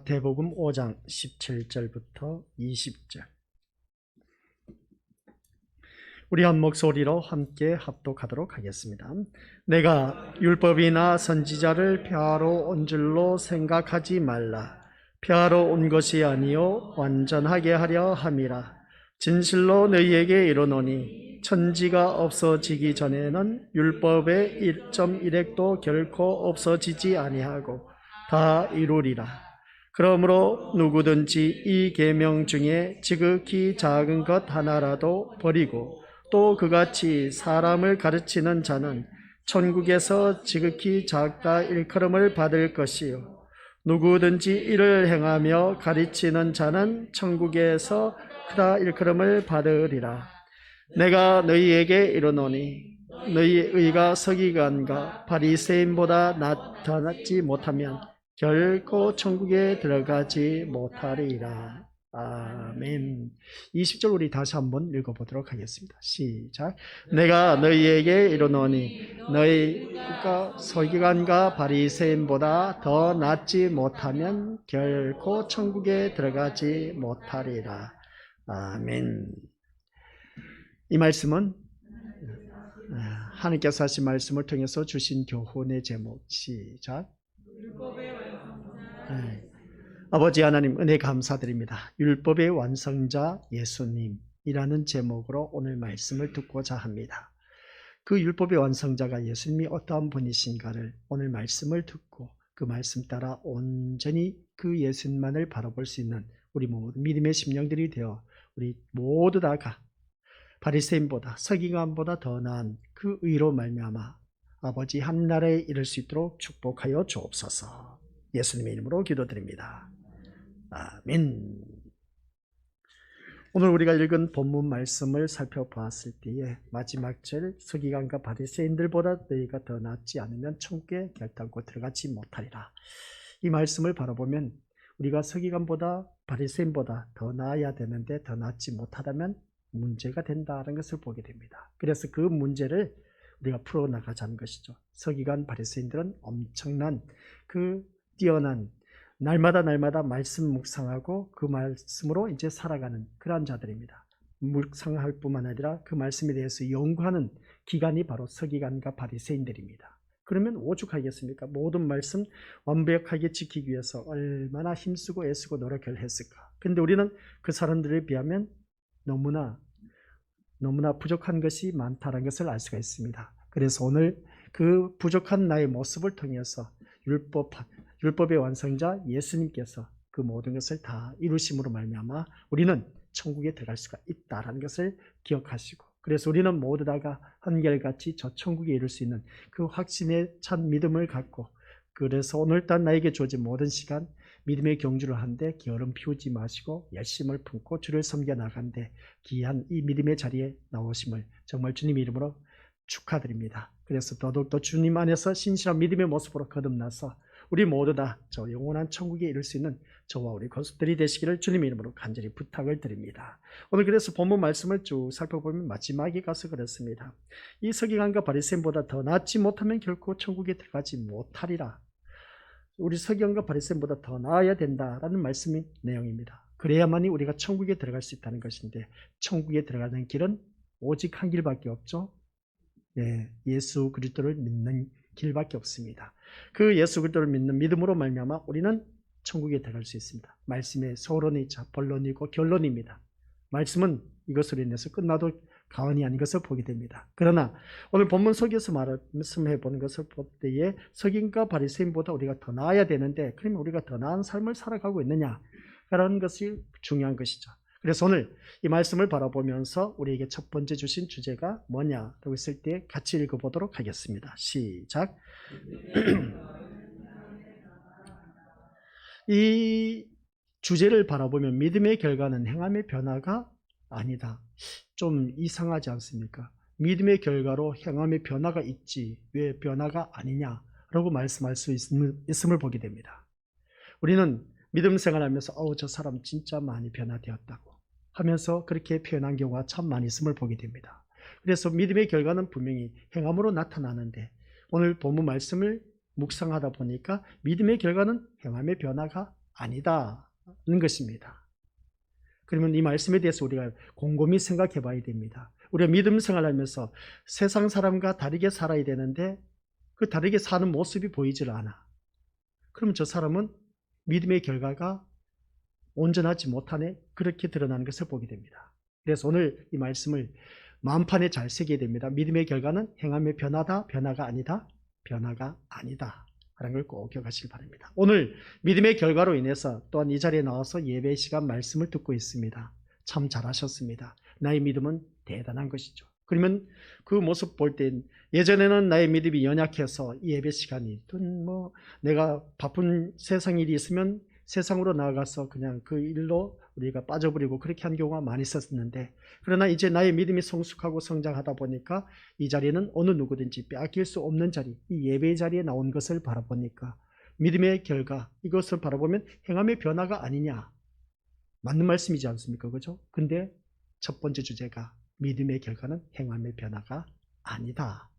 마태복음 5장 17절부터 20절. 우리 한 목소리로 함께 합독하도록 하겠습니다. 내가 율법이나 선지자를 폐하러 온 줄로 생각하지 말라. 폐하러 온 것이 아니요 완전하게 하려 함이라. 진실로 너희에게 이르노니 천지가 없어지기 전에는 율법의 1.1획도 결코 없어지지 아니하고 다 이루리라. 그러므로 누구든지 이 계명 중에 지극히 작은 것 하나라도 버리고 또 그같이 사람을 가르치는 자는 천국에서 지극히 작다 일컬음을 받을 것이요 누구든지 이를 행하며 가르치는 자는 천국에서 크다 일컬음을 받으리라. 내가 너희에게 이르노니 너희의 의가 서기관과 바리새인보다 더 낫지 못하면 결코 천국에 들어가지 못하리라. 아멘. 20절 우리 다시 한번 읽어보도록 하겠습니다. 시작. 내가 너희에게 이르노니 너희가 서기관과 바리새인보다 더 낫지 못하면 결코 천국에 들어가지 못하리라. 아멘. 이 말씀은 하나님께서 하신 말씀을 통해서 주신 교훈의 제목. 시작. 아버지 하나님 은혜 감사드립니다. 율법의 완성자 예수님이라는 제목으로 오늘 말씀을 듣고자 합니다. 그 율법의 완성자가 예수님이 어떠한 분이신가를 오늘 말씀을 듣고 그 말씀 따라 온전히 그 예수님만을 바라볼 수 있는 우리 모두 믿음의 심령들이 되어 우리 모두 다가 바리새인보다 서기관보다 더 나은 그 의로 말미암아 아버지 하늘나라에 이를 수 있도록 축복하여 주옵소서. 예수님의 이름으로 기도드립니다. 아멘. 오늘 우리가 읽은 본문 말씀을 살펴보았을 때에 마지막 절 서기관과 바리새인들보다 너희가 더 낫지 않으면 천국에 결단코 들어가지 못하리라. 이 말씀을 바라보면 우리가 서기관보다 바리새인보다 더 나아야 되는데 더 낫지 못하다면 문제가 된다는 것을 보게 됩니다. 그래서 그 문제를 우리가 풀어나가자는 것이죠. 서기관 바리새인들은 엄청난 그 뛰어난 날마다 말씀 묵상하고 그 말씀으로 이제 살아가는 그러한 자들입니다. 묵상할 뿐만 아니라 그 말씀에 대해서 연구하는 기관이 바로 서기관과 바리새인들입니다. 그러면 오죽하겠습니까? 모든 말씀 완벽하게 지키기 위해서 얼마나 힘쓰고 애쓰고 노력을 했을까? 근데 우리는 그 사람들에 비하면 너무나 부족한 것이 많다는 것을 알 수가 있습니다. 그래서 오늘 그 부족한 나의 모습을 통해서 율법의 완성자 예수님께서 그 모든 것을 다 이루심으로 말미암아 우리는 천국에 들어갈 수가 있다는 것을 기억하시고, 그래서 우리는 모두 다가 한결같이 저 천국에 이룰 수 있는 그 확신에 찬 믿음을 갖고, 그래서 오늘따라 나에게 주어진 모든 시간 믿음의 경주를 하는데 게으름 피우지 마시고 열심을 품고 주를 섬겨 나가는데 귀한 이 믿음의 자리에 나오심을 정말 주님 이름으로 축하드립니다. 그래서 더더욱더 주님 안에서 신실한 믿음의 모습으로 거듭나서 우리 모두 다 저 영원한 천국에 이룰 수 있는 저와 우리 거듭들이 되시기를 주님 이름으로 간절히 부탁을 드립니다. 오늘 그래서 본문 말씀을 쭉 살펴보면 마지막에 가서 그렇습니다. 이 서기관과 바리새인보다 더 낫지 못하면 결코 천국에 들어가지 못하리라. 우리 서기관과 바리새인보다 더 나아야 된다라는 말씀의 내용입니다. 그래야만이 우리가 천국에 들어갈 수 있다는 것인데, 천국에 들어가는 길은 오직 한 길밖에 없죠. 네, 예수 그리스도를 믿는 길밖에 없습니다. 그 예수 그리스도를 믿는 믿음으로 말미암아 우리는 천국에 들어갈 수 있습니다. 말씀의 서론이자 본론이고 결론입니다. 말씀은 이것으로 인해서 끝나도 가언이 아닌 것을 보게 됩니다. 그러나 오늘 본문 속에서 말씀해 보는 것을 볼 때에 서기관과 바리새인보다 우리가 더 나아야 되는데, 그러면 우리가 더 나은 삶을 살아가고 있느냐라는 것이 중요한 것이죠. 그래서 오늘 이 말씀을 바라보면서 우리에게 첫 번째 주신 주제가 뭐냐라고 했을 때 같이 읽어보도록 하겠습니다. 시작. 이 주제를 바라보면 믿음의 결과는 행함의 변화가 아니다. 좀 이상하지 않습니까? 믿음의 결과로 행함의 변화가 있지 왜 변화가 아니냐라고 말씀할 수 있음을 보게 됩니다. 우리는 믿음 생활하면서 저 사람 진짜 많이 변화되었다고 하면서 그렇게 표현한 경우가 참 많이 있음을 보게 됩니다. 그래서 믿음의 결과는 분명히 행함으로 나타나는데, 오늘 본문 말씀을 묵상하다 보니까 믿음의 결과는 행함의 변화가 아니다는 것입니다. 그러면 이 말씀에 대해서 우리가 곰곰이 생각해 봐야 됩니다. 우리가 믿음 생활하면서 세상 사람과 다르게 살아야 되는데 그 다르게 사는 모습이 보이질 않아. 그러면 저 사람은 믿음의 결과가 온전하지 못하네, 그렇게 드러나는 것을 보게 됩니다. 그래서 오늘 이 말씀을 마음판에 잘 새겨야 됩니다. 믿음의 결과는 행함의 변화다, 변화가 아니다, 변화가 아니다 라는 걸 꼭 기억하시기 바랍니다. 오늘 믿음의 결과로 인해서 또한 이 자리에 나와서 예배 시간 말씀을 듣고 있습니다. 참 잘하셨습니다. 나의 믿음은 대단한 것이죠. 그러면 그 모습 볼 때 예전에는 나의 믿음이 연약해서 예배 시간이든 뭐 내가 바쁜 세상 일이 있으면 세상으로 나아가서 그냥 그 일로 우리가 빠져버리고 그렇게 한 경우가 많이 있었는데, 그러나 이제 나의 믿음이 성숙하고 성장하다 보니까 이 자리는 어느 누구든지 빼앗길 수 없는 자리, 이 예배의 자리에 나온 것을 바라보니까 믿음의 결과, 이것을 바라보면 행함의 변화가 아니냐, 맞는 말씀이지 않습니까? 그죠? 근데 첫 번째 주제가 믿음의 결과는 행함의 변화가 아니다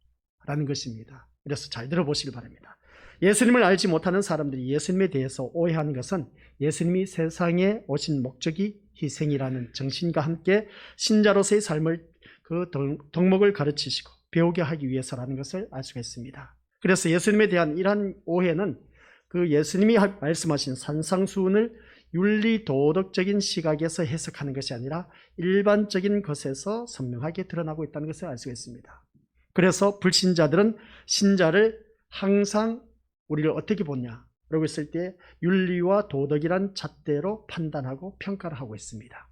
라는 것입니다. 그래서 잘 들어보시기 바랍니다. 예수님을 알지 못하는 사람들이 예수님에 대해서 오해하는 것은 예수님이 세상에 오신 목적이 희생이라는 정신과 함께 신자로서의 삶을 그 덕목을 가르치시고 배우게 하기 위해서라는 것을 알 수가 있습니다. 그래서 예수님에 대한 이러한 오해는 그 예수님이 말씀하신 산상수훈을 윤리 도덕적인 시각에서 해석하는 것이 아니라 일반적인 것에서 선명하게 드러나고 있다는 것을 알 수가 있습니다. 그래서 불신자들은 신자를 항상 우리를 어떻게 보냐 라고 했을 때 윤리와 도덕이란 잣대로 판단하고 평가를 하고 있습니다.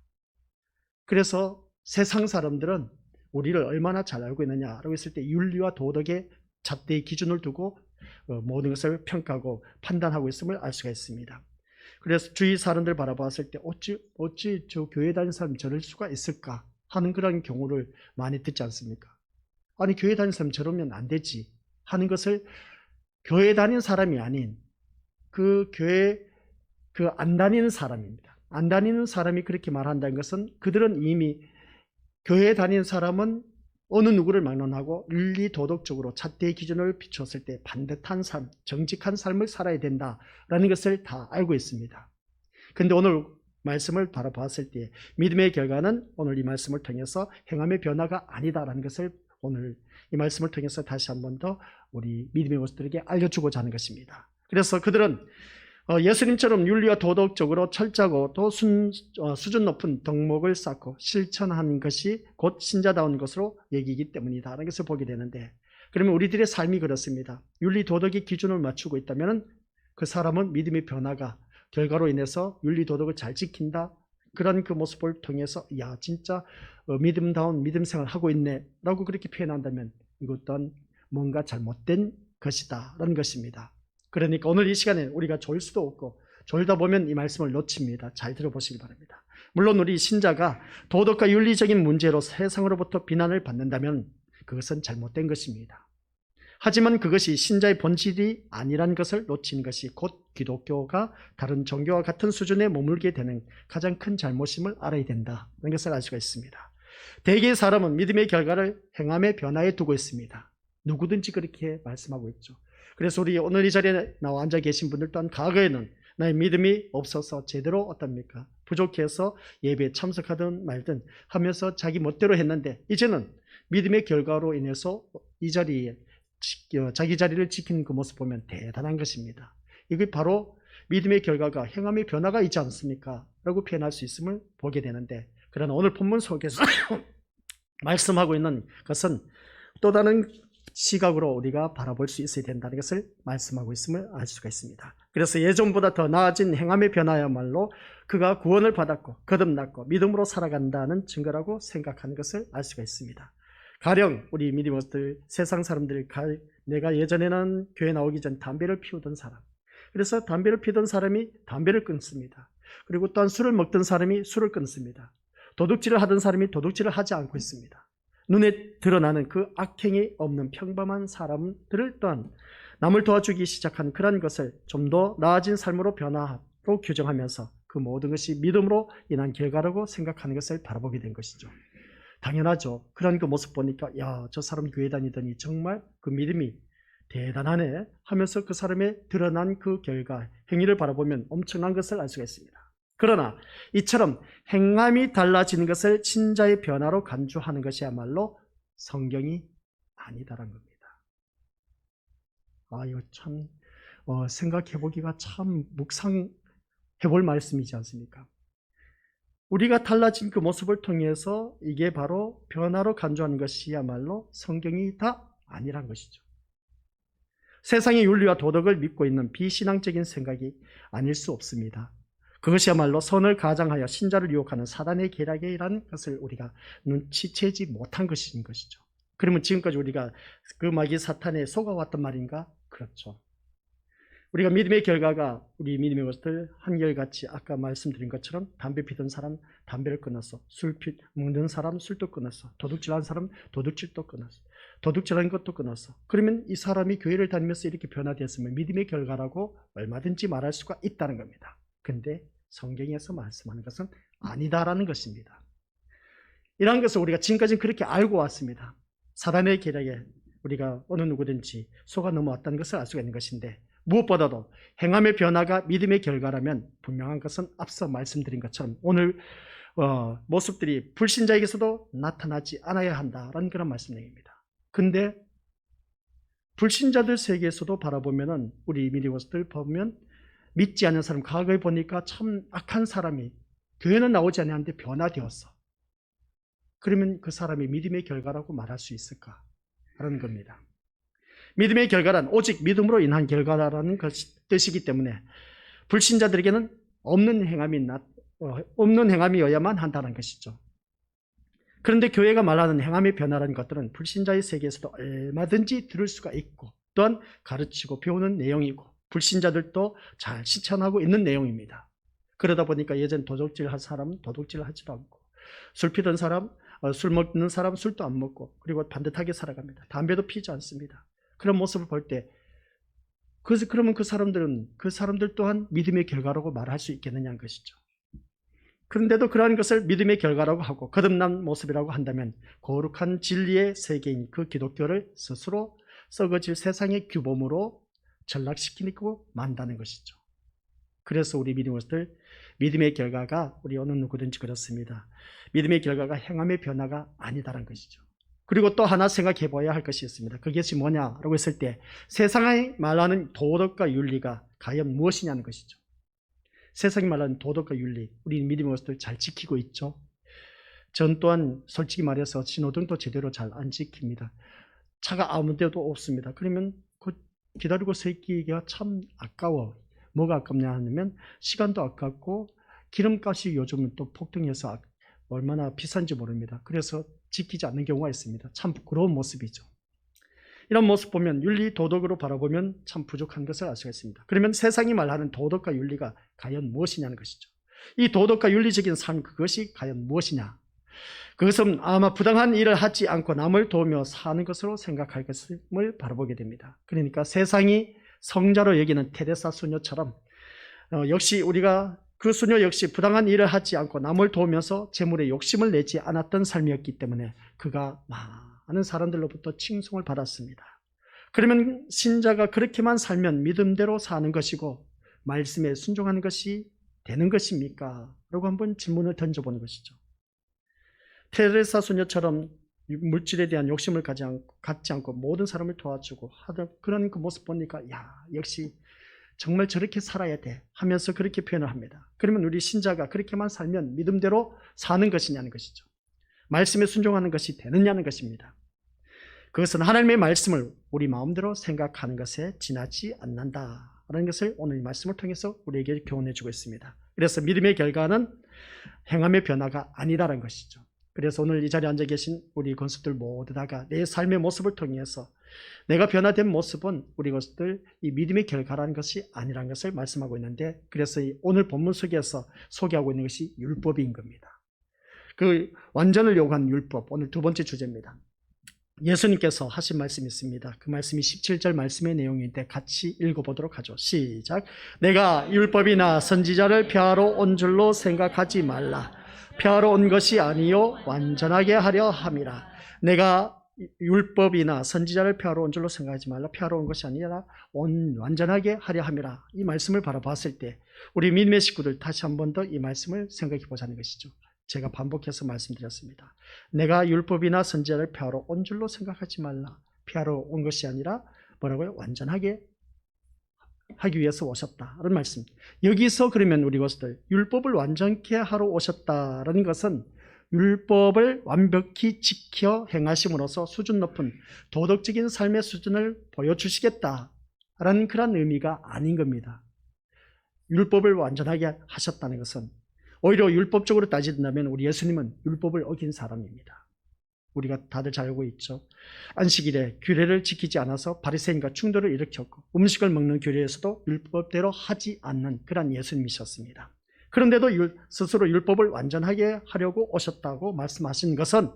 그래서 세상 사람들은 우리를 얼마나 잘 알고 있느냐라고 했을 때 윤리와 도덕의 잣대의 기준을 두고 모든 것을 평가하고 판단하고 있음을 알 수가 있습니다. 그래서 주위 사람들 바라봤을 때 어찌 저 교회 다니는 사람이 저럴 수가 있을까 하는 그런 경우를 많이 듣지 않습니까? 아니 교회 다니는 사람이 저러면 안 되지 하는 것을 교회 다니는 사람이 아닌 그 교회 안 다니는 사람입니다. 안 다니는 사람이 그렇게 말한다는 것은 그들은 이미 교회 다니는 사람은 어느 누구를 막론하고 윤리 도덕적으로 잣대의 기준을 비추었을 때 반듯한 삶, 정직한 삶을 살아야 된다라는 것을 다 알고 있습니다. 그런데 오늘 말씀을 바라봤을 때 믿음의 결과는 오늘 이 말씀을 통해서 행함의 변화가 아니다라는 것을 오늘 이 말씀을 통해서 다시 한 번 더 우리 믿음의 모습들에게 알려주고자 하는 것입니다. 그래서 그들은 예수님처럼 윤리와 도덕적으로 철저하고 또 수준 높은 덕목을 쌓고 실천하는 것이 곧 신자다운 것으로 여기기 때문이다 라는 것을 보게 되는데, 그러면 우리들의 삶이 그렇습니다. 윤리 도덕의 기준을 맞추고 있다면 그 사람은 믿음의 변화가 결과로 인해서 윤리 도덕을 잘 지킨다, 그런 그 모습을 통해서 야 진짜 믿음다운 믿음 생활을 하고 있네 라고 그렇게 표현한다면 이것 또한 뭔가 잘못된 것이다 라는 것입니다. 그러니까 오늘 이 시간에 우리가 졸 수도 없고 졸다 보면 이 말씀을 놓칩니다. 잘 들어보시기 바랍니다. 물론 우리 신자가 도덕과 윤리적인 문제로 세상으로부터 비난을 받는다면 그것은 잘못된 것입니다. 하지만 그것이 신자의 본질이 아니란 것을 놓치는 것이 곧 기독교가 다른 종교와 같은 수준에 머물게 되는 가장 큰 잘못임을 알아야 된다는 것을 알 수가 있습니다. 대개의 사람은 믿음의 결과를 행함의 변화에 두고 있습니다. 누구든지 그렇게 말씀하고 있죠. 그래서 우리 오늘 이 자리에 나와 앉아 계신 분들 또한 과거에는 나의 믿음이 없어서 제대로 어떻습니까? 부족해서 예배에 참석하든 말든 하면서 자기 멋대로 했는데 이제는 믿음의 결과로 인해서 이 자리에 자기 자리를 지키는 그 모습 보면 대단한 것입니다. 이게 바로 믿음의 결과가 행함의 변화가 있지 않습니까? 라고 표현할 수 있음을 보게 되는데, 그러나 오늘 본문 속에서 말씀하고 있는 것은 또 다른 시각으로 우리가 바라볼 수 있어야 된다는 것을 말씀하고 있음을 알 수가 있습니다. 그래서 예전보다 더 나아진 행함의 변화야말로 그가 구원을 받았고 거듭났고 믿음으로 살아간다는 증거라고 생각하는 것을 알 수가 있습니다. 가령 우리 믿음들 세상 사람들이 내가 예전에는 교회 나오기 전 담배를 피우던 사람, 그래서 담배를 피우던 사람이 담배를 끊습니다. 그리고 또한 술을 먹던 사람이 술을 끊습니다. 도둑질을 하던 사람이 도둑질을 하지 않고 있습니다. 눈에 드러나는 그 악행이 없는 평범한 사람들을 또한 남을 도와주기 시작한 그런 것을 좀 더 나아진 삶으로 변화로 규정하면서 그 모든 것이 믿음으로 인한 결과라고 생각하는 것을 바라보게 된 것이죠. 당연하죠. 그런 그 모습 보니까 야, 저 사람 교회 다니더니 정말 그 믿음이 대단하네 하면서 그 사람의 드러난 그 결과, 행위를 바라보면 엄청난 것을 알 수가 있습니다. 그러나 이처럼 행함이 달라지는 것을 신자의 변화로 간주하는 것이야말로 성경이 아니다라는 겁니다. 이거 참 생각해보기가 참 묵상해볼 말씀이지 않습니까? 우리가 달라진 그 모습을 통해서 이게 바로 변화로 간주하는 것이야말로 성경이 다 아니란 것이죠. 세상의 윤리와 도덕을 믿고 있는 비신앙적인 생각이 아닐 수 없습니다. 그것이야말로 선을 가장하여 신자를 유혹하는 사단의 계략이라는 것을 우리가 눈치채지 못한 것인 것이죠. 그러면 지금까지 우리가 그 마귀 사탄에 속아왔단 말인가? 그렇죠. 우리가 믿음의 결과가 우리 믿음의 것들 한결같이 아까 말씀드린 것처럼 담배 피던 사람 담배를 끊었어. 먹는 사람 술도 끊었어. 도둑질하는 사람 도둑질도 끊었어. 도둑질하는 것도 끊었어. 그러면 이 사람이 교회를 다니면서 이렇게 변화되었으면 믿음의 결과라고 얼마든지 말할 수가 있다는 겁니다. 근데 성경에서 말씀하는 것은 아니다라는 것입니다. 이러한 것을 우리가 지금까지는 그렇게 알고 왔습니다. 사단의 계략에 우리가 어느 누구든지 속아 넘어왔다는 것을 알 수가 있는 것인데, 무엇보다도 행함의 변화가 믿음의 결과라면 분명한 것은 앞서 말씀드린 것처럼 오늘 모습들이 불신자에게서도 나타나지 않아야 한다라는 그런 말씀입니다. 근데 불신자들 세계에서도 바라보면은 우리 미디어들 보면 믿지 않는 사람, 과거에 보니까 참 악한 사람이 교회는 나오지 않았는데 변화되었어. 그러면 그 사람이 믿음의 결과라고 말할 수 있을까? 라는 겁니다. 믿음의 결과란 오직 믿음으로 인한 결과라는 뜻이기 때문에 불신자들에게는 없는 행함이어야만 한다는 것이죠. 그런데 교회가 말하는 행함의 변화라는 것들은 불신자의 세계에서도 얼마든지 들을 수가 있고 또한 가르치고 배우는 내용이고 불신자들도 잘 실천하고 있는 내용입니다. 그러다 보니까 예전 도둑질할 사람은 도둑질 하지도 않고, 술 피던 사람, 술 먹는 사람 술도 안 먹고, 그리고 반듯하게 살아갑니다. 담배도 피지 않습니다. 그런 모습을 볼 때 그러면 그 사람들 또한 믿음의 결과라고 말할 수 있겠느냐는 것이죠. 그런데도 그러한 것을 믿음의 결과라고 하고 거듭난 모습이라고 한다면 거룩한 진리의 세계인 그 기독교를 스스로 썩어질 세상의 규범으로 전락시키고 만다는 것이죠. 그래서 우리 믿음의 결과가 우리 어느 누구든지 그렇습니다. 믿음의 결과가 행함의 변화가 아니다라는 것이죠. 그리고 또 하나 생각해 봐야 할 것이 있습니다. 그것이 뭐냐라고 했을 때 세상이 말하는 도덕과 윤리가 과연 무엇이냐는 것이죠. 세상이 말하는 도덕과 윤리, 우리 믿음의 것들 잘 지키고 있죠. 전 또한 솔직히 말해서 신호등도 제대로 잘 안 지킵니다. 차가 아무 데도 없습니다. 그러면 기다리고 서 있기가 참 아까워. 뭐가 아깝냐 하면 시간도 아깝고 기름값이 요즘은 또 폭등해서 얼마나 비싼지 모릅니다. 그래서 지키지 않는 경우가 있습니다. 참 부끄러운 모습이죠. 이런 모습 보면 윤리, 도덕으로 바라보면 참 부족한 것을 알 수가 있습니다. 그러면 세상이 말하는 도덕과 윤리가 과연 무엇이냐는 것이죠. 이 도덕과 윤리적인 삶, 그것이 과연 무엇이냐? 그것은 아마 부당한 일을 하지 않고 남을 도우며 사는 것으로 생각할 것을 바라보게 됩니다. 그러니까 세상이 성자로 여기는 테레사 수녀처럼 역시 우리가 그 수녀 역시 부당한 일을 하지 않고 남을 도우면서 재물에 욕심을 내지 않았던 삶이었기 때문에 그가 많은 사람들로부터 칭송을 받았습니다. 그러면 신자가 그렇게만 살면 믿음대로 사는 것이고 말씀에 순종하는 것이 되는 것입니까? 라고 한번 질문을 던져보는 것이죠. 테레사 수녀처럼 물질에 대한 욕심을 갖지 않고 모든 사람을 도와주고 하던 그런 그 모습 보니까 역시 정말 저렇게 살아야 돼 하면서 그렇게 표현을 합니다. 그러면 우리 신자가 그렇게만 살면 믿음대로 사는 것이냐는 것이죠. 말씀에 순종하는 것이 되느냐는 것입니다. 그것은 하나님의 말씀을 우리 마음대로 생각하는 것에 지나지 않는다라는 것을 오늘 이 말씀을 통해서 우리에게 교훈해 주고 있습니다. 그래서 믿음의 결과는 행함의 변화가 아니라는 것이죠. 그래서 오늘 이 자리에 앉아 계신 우리 건수들 모두 다가 내 삶의 모습을 통해서 내가 변화된 모습은 우리 것들 이 믿음의 결과라는 것이 아니라는 것을 말씀하고 있는데, 그래서 오늘 본문 속에서 소개하고 있는 것이 율법인 겁니다. 그 완전을 요구하는 율법, 오늘 두 번째 주제입니다. 예수님께서 하신 말씀이 있습니다. 그 말씀이 17절 말씀의 내용인데 같이 읽어보도록 하죠. 시작. 내가 율법이나 선지자를 폐하러 온 줄로 생각하지 말라. 폐하러 온 것이 아니요 완전하게 하려 함이라. 내가 율법이나 선지자를 폐하러 온 줄로 생각하지 말라. 폐하러 온 것이 아니라 완전하게 하려 함이라. 이 말씀을 바라봤을 때 우리 믿음의 식구들 다시 한 번 더 이 말씀을 생각해 보자는 것이죠. 제가 반복해서 말씀드렸습니다. 내가 율법이나 선지자를 폐하러 온 줄로 생각하지 말라. 폐하러 온 것이 아니라 뭐라고요? 완전하게 하기 위해서 오셨다라는 말씀. 여기서 그러면 우리 것들 율법을 완전케 하러 오셨다라는 것은 율법을 완벽히 지켜 행하심으로써 수준 높은 도덕적인 삶의 수준을 보여주시겠다라는 그런 의미가 아닌 겁니다. 율법을 완전하게 하셨다는 것은 오히려 율법적으로 따진다면 우리 예수님은 율법을 어긴 사람입니다. 우리가 다들 잘 알고 있죠. 안식일에 규례를 지키지 않아서 바리새인과 충돌을 일으켰고 음식을 먹는 규례에서도 율법대로 하지 않는 그런 예수님이셨습니다. 그런데도 스스로 율법을 완전하게 하려고 오셨다고 말씀하신 것은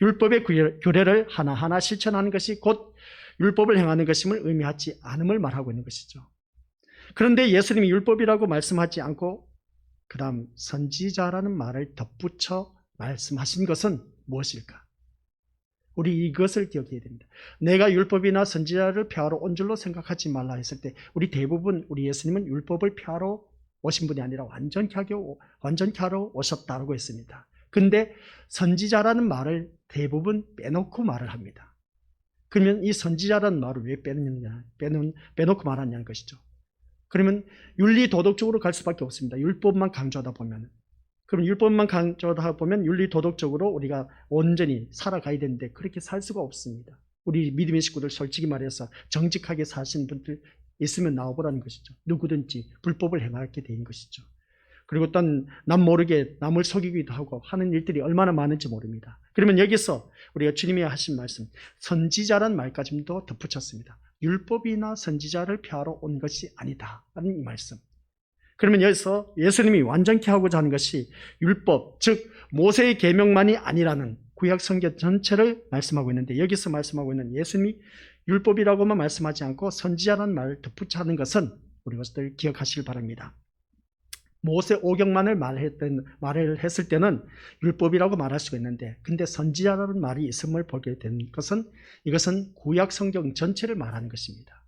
율법의 규례를 하나하나 실천하는 것이 곧 율법을 행하는 것임을 의미하지 않음을 말하고 있는 것이죠. 그런데 예수님이 율법이라고 말씀하지 않고 그 다음 선지자라는 말을 덧붙여 말씀하신 것은 무엇일까? 우리 이것을 기억해야 됩니다. 내가 율법이나 선지자를 폐하러 온 줄로 생각하지 말라 했을 때 우리 대부분 우리 예수님은 율법을 폐하러 오신 분이 아니라 완전케 하러 오셨다고 했습니다. 근데 선지자라는 말을 대부분 빼놓고 말을 합니다. 그러면 이 선지자라는 말을 왜 빼놓고 말하냐는 것이죠. 그러면 윤리 도덕적으로 갈 수밖에 없습니다. 율법만 강조하다 보면. 그럼 율법만 강조하다 보면 윤리 도덕적으로 우리가 온전히 살아가야 되는데 그렇게 살 수가 없습니다. 우리 믿음의 식구들 솔직히 말해서 정직하게 사신 분들 있으면 나와보라는 것이죠. 누구든지 불법을 행하게 된 것이죠. 그리고 또 남 모르게 남을 속이기도 하고 하는 일들이 얼마나 많은지 모릅니다. 그러면 여기서 우리가 주님이 하신 말씀 선지자란 말까지도 덧붙였습니다. 율법이나 선지자를 폐하러 온 것이 아니다 라는 이 말씀. 그러면 여기서 예수님이 완전케 하고자 하는 것이 율법, 즉 모세의 계명만이 아니라는 구약 성경 전체를 말씀하고 있는데 여기서 말씀하고 있는 예수님이 율법이라고만 말씀하지 않고 선지자라는 말을 덧붙여 하는 것은 우리 것들 기억하시길 바랍니다. 모세 오경만을 말을 했을 때는 율법이라고 말할 수가 있는데 근데 선지자라는 말이 있음을 보게 된 것은 이것은 구약 성경 전체를 말하는 것입니다.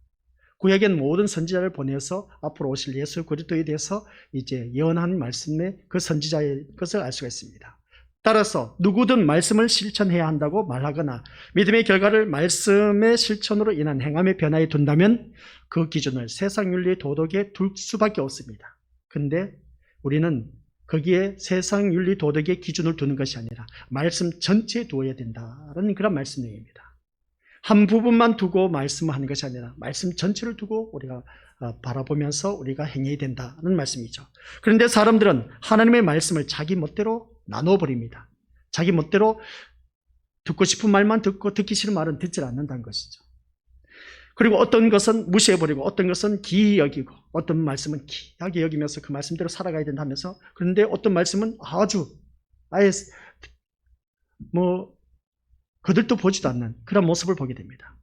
구약엔 모든 선지자를 보내서 앞으로 오실 예수 그리스도에 대해서 이제 예언한 말씀의 그 선지자의 것을 알 수가 있습니다. 따라서 누구든 말씀을 실천해야 한다고 말하거나 믿음의 결과를 말씀의 실천으로 인한 행함의 변화에 둔다면 그 기준을 세상 윤리 도덕에 둘 수밖에 없습니다. 근데 우리는 거기에 세상 윤리 도덕의 기준을 두는 것이 아니라 말씀 전체에 두어야 된다는 그런 말씀 내용입니다. 한 부분만 두고 말씀하는 것이 아니라 말씀 전체를 두고 우리가 바라보면서 우리가 행해야 된다는 말씀이죠. 그런데 사람들은 하나님의 말씀을 자기 멋대로 나눠버립니다. 자기 멋대로 듣고 싶은 말만 듣고 듣기 싫은 말은 듣지 않는다는 것이죠. 그리고 어떤 것은 무시해버리고 어떤 것은 기이 여기고 어떤 말씀은 귀하게 여기면서 그 말씀대로 살아가야 된다면서 그런데 어떤 말씀은 아예 그들도 보지도 않는 그런 모습을 보게 됩니다.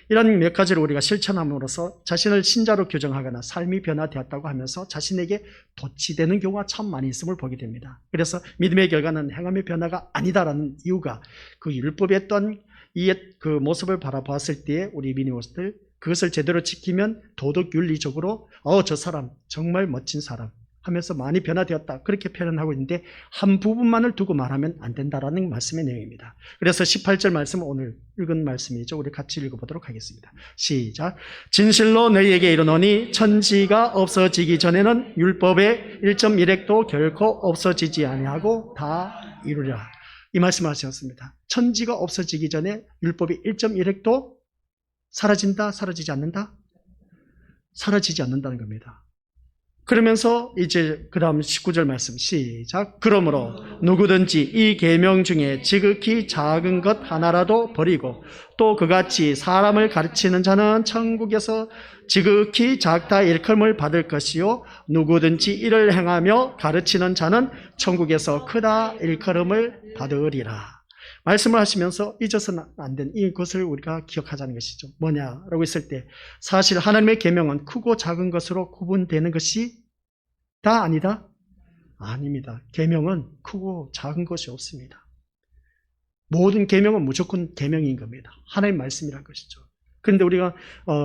이런 몇 가지를 우리가 실천함으로써 자신을 신자로 규정하거나 삶이 변화되었다고 하면서 자신에게 도취되는 경우가 참 많이 있음을 보게 됩니다. 그래서 믿음의 결과는 행함의 변화가 아니다라는 이유가 그 율법에 했던 그 모습을 바라보았을 때에 우리 믿음들 그것을 제대로 지키면 도덕 윤리적으로 저 사람 정말 멋진 사람 하면서 많이 변화되었다 그렇게 표현하고 있는데 한 부분만을 두고 말하면 안 된다라는 말씀의 내용입니다. 그래서 18절 말씀은 오늘 읽은 말씀이죠. 우리 같이 읽어보도록 하겠습니다. 시작. 진실로 너희에게 이르노니 천지가 없어지기 전에는 율법의 1.1획도 결코 없어지지 아니하고 다 이루리라. 이 말씀을 하셨습니다. 천지가 없어지기 전에 율법이 1.1획도 사라진다? 사라지지 않는다? 사라지지 않는다는 겁니다. 그러면서 이제 그 다음 19절 말씀 시작. 그러므로 누구든지 이 계명 중에 지극히 작은 것 하나라도 버리고 또 그같이 사람을 가르치는 자는 천국에서 지극히 작다 일컬음을 받을 것이요 누구든지 이를 행하며 가르치는 자는 천국에서 크다 일컬음을 받으리라. 말씀을 하시면서 잊어서는 안 되는 이것을 우리가 기억하자는 것이죠. 뭐냐라고 했을 때 사실 하나님의 계명은 크고 작은 것으로 구분되는 것이 다 아니다? 아닙니다. 계명은 크고 작은 것이 없습니다. 모든 계명은 무조건 계명인 겁니다. 하나님의 말씀이란 것이죠. 그런데 우리가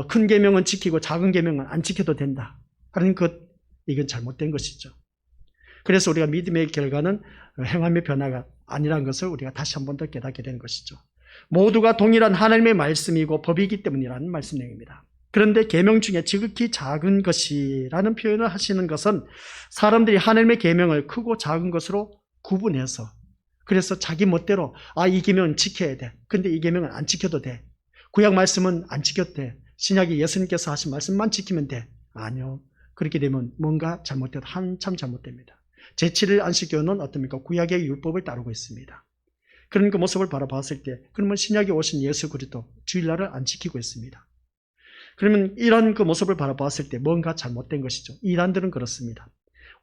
큰 계명은 지키고 작은 계명은 안 지켜도 된다 하는 것, 이건 잘못된 것이죠. 그래서 우리가 믿음의 결과는 행함의 변화가 아니라는 것을 우리가 다시 한 번 더 깨닫게 되는 것이죠. 모두가 동일한 하나님의 말씀이고 법이기 때문이라는 말씀 내용입니다. 그런데 계명 중에 지극히 작은 것이라는 표현을 하시는 것은 사람들이 하나님의 계명을 크고 작은 것으로 구분해서, 그래서 자기 멋대로 이 계명은 지켜야 돼. 근데 이 계명은 안 지켜도 돼. 구약 말씀은 안 지켜도 돼. 신약에 예수님께서 하신 말씀만 지키면 돼. 아니요. 그렇게 되면 뭔가 잘못돼도 한참 잘못됩니다. 제7일 안식교는 어떻습니까? 구약의 율법을 따르고 있습니다. 그런 그 모습을 바라봤을 때, 그러면 신약에 오신 예수 그리스도 주일날을 안 지키고 있습니다. 그러면 이런 그 모습을 바라봤을 때 뭔가 잘못된 것이죠. 이단들은 그렇습니다.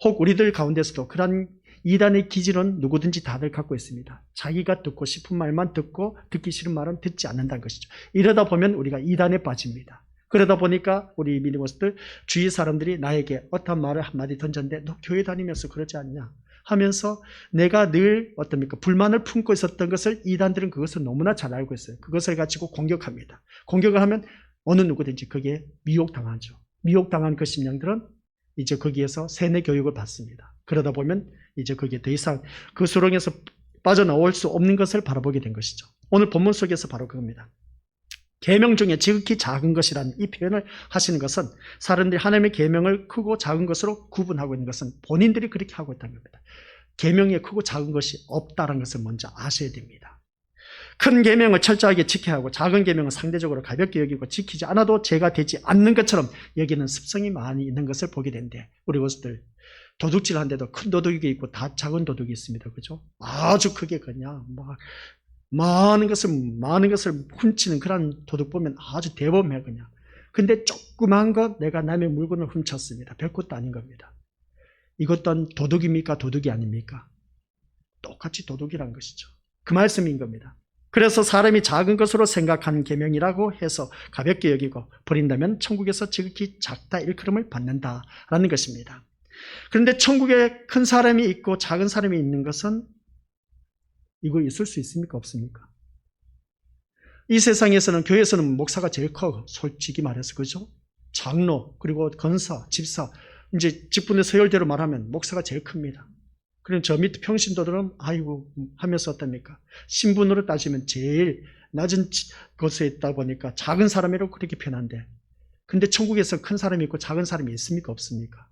혹 우리들 가운데서도 그런 이단의 기질은 누구든지 다들 갖고 있습니다. 자기가 듣고 싶은 말만 듣고 듣기 싫은 말은 듣지 않는다는 것이죠. 이러다 보면 우리가 이단에 빠집니다. 그러다 보니까 우리 믿음원들 주위 사람들이 나에게 어떤 말을 한마디 던졌는데 너 교회 다니면서 그러지 않냐 하면서 내가 늘 어떻습니까? 불만을 품고 있었던 것을 이단들은 그것을 너무나 잘 알고 있어요. 그것을 가지고 공격합니다. 공격을 하면 어느 누구든지 거기에 미혹당하죠. 미혹당한 그 심령들은 이제 거기에서 세뇌 교육을 받습니다. 그러다 보면 이제 거기에 더 이상 그 수렁에서 빠져나올 수 없는 것을 바라보게 된 것이죠. 오늘 본문 속에서 바로 그겁니다. 계명 중에 지극히 작은 것이라는 이 표현을 하시는 것은 사람들이 하나님의 계명을 크고 작은 것으로 구분하고 있는 것은 본인들이 그렇게 하고 있다는 겁니다. 계명에 크고 작은 것이 없다는 것을 먼저 아셔야 됩니다. 큰 계명을 철저하게 지켜야 하고 작은 계명은 상대적으로 가볍게 여기고 지키지 않아도 죄가 되지 않는 것처럼 여기는 습성이 많이 있는 것을 보게 되는데, 우리 것들 도둑질하는데도 큰 도둑이 있고 다 작은 도둑이 있습니다. 그죠? 아주 크게 그냥 많은 것을 훔치는 그런 도둑 보면 아주 대범해 그냥. 근데 조그만 것 내가 남의 물건을 훔쳤습니다. 별것도 아닌 겁니다. 이것도 도둑입니까? 도둑이 아닙니까? 똑같이 도둑이란 것이죠. 그 말씀인 겁니다. 그래서 사람이 작은 것으로 생각하는 계명이라고 해서 가볍게 여기고 버린다면 천국에서 지극히 작다 일컬음을 받는다라는 것입니다. 그런데 천국에 큰 사람이 있고 작은 사람이 있는 것은 이거 있을 수 있습니까? 없습니까? 이 세상에서는 교회에서는 목사가 제일 커, 솔직히 말해서. 그죠? 장로, 그리고 권사, 집사, 이제 직분의 서열대로 말하면 목사가 제일 큽니다. 그럼 저 밑에 평신도들은 아이고 하면서 어떻습니까? 신분으로 따지면 제일 낮은 곳에 있다 보니까 작은 사람이라고 그렇게 표현한데, 근데 천국에서 큰 사람이 있고 작은 사람이 있습니까? 없습니까?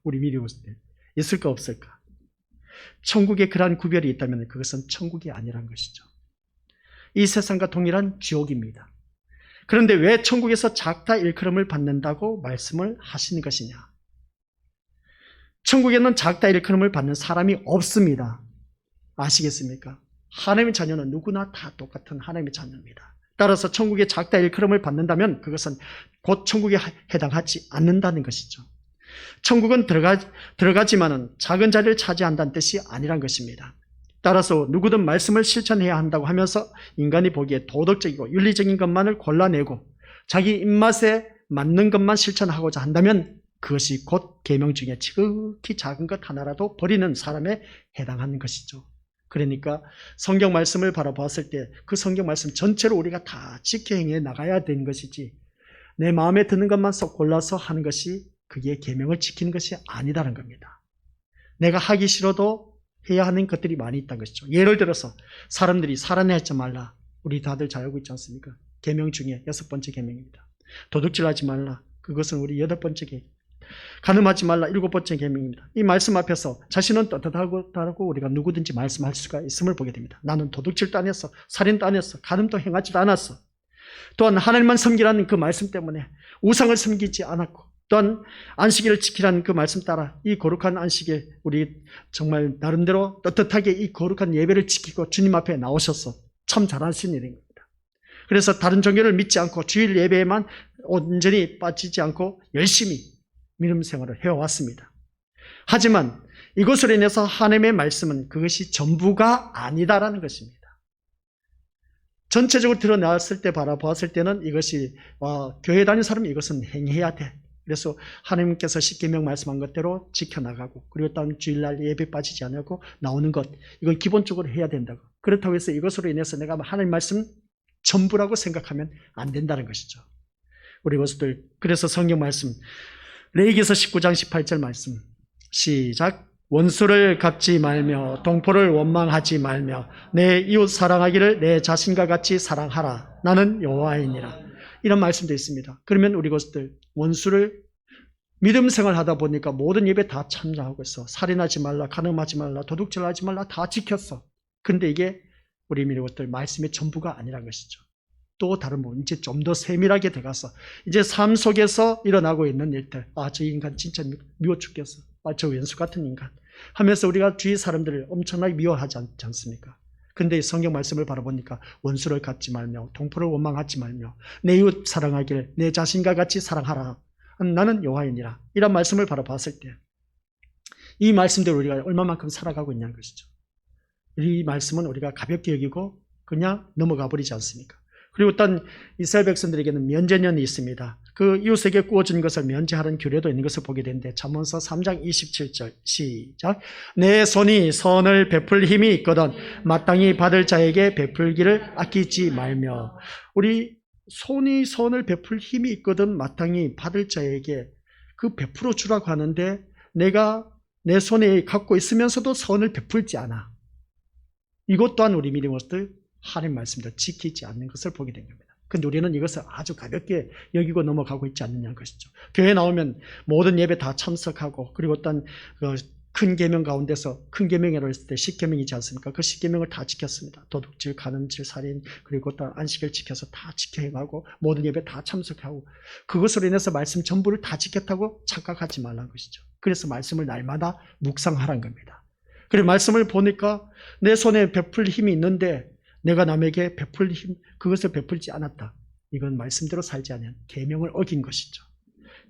우리 미리 봤을 때 있을까 없을까? 천국에 그러한 구별이 있다면 그것은 천국이 아니란 것이죠. 이 세상과 동일한 지옥입니다. 그런데 왜 천국에서 작다 일컬음을 받는다고 말씀을 하시는 것이냐? 천국에는 작다 일컬음을 받는 사람이 없습니다. 아시겠습니까? 하나님의 자녀는 누구나 다 똑같은 하나님의 자녀입니다. 따라서 천국에 작다 일컬음을 받는다면 그것은 곧 천국에 해당하지 않는다는 것이죠. 천국은 들어가지만은 작은 자리를 차지한다는 뜻이 아니란 것입니다. 따라서 누구든 말씀을 실천해야 한다고 하면서 인간이 보기에 도덕적이고 윤리적인 것만을 골라내고 자기 입맛에 맞는 것만 실천하고자 한다면 그것이 곧 계명 중에 지극히 작은 것 하나라도 버리는 사람에 해당하는 것이죠. 그러니까 성경 말씀을 바라보았을 때 그 성경 말씀 전체로 우리가 다 지켜 행해 나가야 되는 것이지, 내 마음에 드는 것만 쏙 골라서 하는 것이 그게 계명을 지키는 것이 아니다는 겁니다. 내가 하기 싫어도 해야 하는 것들이 많이 있다는 것이죠. 예를 들어서 사람들이 살아내지 말라. 우리 다들 잘 알고 있지 않습니까? 계명 중에 6번째 계명입니다. 도둑질하지 말라. 그것은 우리 8번째 계명. 간음하지 말라 7번째 계명입니다. 이 말씀 앞에서 자신은 떳떳하고 우리가 누구든지 말씀할 수가 있음을 보게 됩니다. 나는 도둑질도 안 했어, 살인도 안 했어, 간음도 행하지도 않았어. 또한 하나님만 섬기라는 그 말씀 때문에 우상을 섬기지 않았고, 또한 안식일을 지키라는 그 말씀 따라 이 거룩한 안식일 우리 정말 나름대로 떳떳하게 이 거룩한 예배를 지키고 주님 앞에 나오셔서 참 잘하신 일인 겁니다. 그래서 다른 종교를 믿지 않고 주일 예배에만 온전히 빠지지 않고 열심히 믿음 생활을 해왔습니다. 하지만 이것으로 인해서 하나님의 말씀은 그것이 전부가 아니다라는 것입니다. 전체적으로 드러났을 때 바라보았을 때는 이것이 교회 다니는 사람이 이것은 행해야 돼. 그래서 하나님께서 십계명 말씀한 것대로 지켜나가고, 그리고 또 주일날 예배 빠지지 않고 나오는 것, 이건 기본적으로 해야 된다고. 그렇다고 해서 이것으로 인해서 내가 하나님 말씀 전부라고 생각하면 안 된다는 것이죠. 우리 것들, 그래서 성경 말씀 레위기서 19장 18절 말씀 시작. 원수를 갚지 말며 동포를 원망하지 말며 내 이웃 사랑하기를 내 자신과 같이 사랑하라. 나는 여호와이니라. 이런 말씀도 있습니다. 그러면 우리 것들 원수를 믿음 생활하다 보니까 모든 예배 다 참여하고 있어. 살인하지 말라, 간음하지 말라, 도둑질하지 말라 다 지켰어. 근데 이게 우리 것들 말씀의 전부가 아니란 것이죠. 또 다른 부분, 이제 좀 더 세밀하게 들어가서 이제 삶 속에서 일어나고 있는 일들, 저 인간 진짜 미워 죽겠어, 저 왼수 같은 인간 하면서 우리가 주위 사람들을 엄청나게 미워하지 않습니까? 근데 성경 말씀을 바라보니까 원수를 갚지 말며 동포를 원망하지 말며 내 이웃 사랑하기를 내 자신과 같이 사랑하라. 나는 여호와이니라. 이런 말씀을 바라봤을 때 이 말씀대로 우리가 얼마만큼 살아가고 있냐는 것이죠. 이 말씀은 우리가 가볍게 여기고 그냥 넘어가 버리지 않습니까? 그리고 또 이스라엘 백성들에게는 면제년이 있습니다. 그 이웃에게 구워준 것을 면제하는 규례도 있는 것을 보게 되는데 잠언서 3장 27절 시작. 내 손이 선을 베풀 힘이 있거든 마땅히 받을 자에게 베풀기를 아끼지 말며. 우리 손이 선을 베풀 힘이 있거든 마땅히 받을 자에게 그 베풀어 주라고 하는데 내가 내 손에 갖고 있으면서도 선을 베풀지 않아. 이것 또한 우리 믿음으로서 하나님 말씀대로 지키지 않는 것을 보게 된 겁니다. 근데 우리는 이것을 아주 가볍게 여기고 넘어가고 있지 않느냐는 것이죠. 교회 나오면 모든 예배 다 참석하고, 그리고 어떤 큰 계명 가운데서 큰 계명이라고 했을 때 10계명이지 않습니까? 그 10계명을 다 지켰습니다. 도둑질, 간음질, 살인, 그리고 또 안식을 지켜서 다 지켜 행하고 모든 예배 다 참석하고, 그것으로 인해서 말씀 전부를 다 지켰다고 착각하지 말라는 것이죠. 그래서 말씀을 날마다 묵상하라는 겁니다. 그리고 말씀을 보니까 내 손에 베풀 힘이 있는데 내가 남에게 베풀 힘, 그것을 베풀지 않았다. 이건 말씀대로 살지 않은 계명을 어긴 것이죠.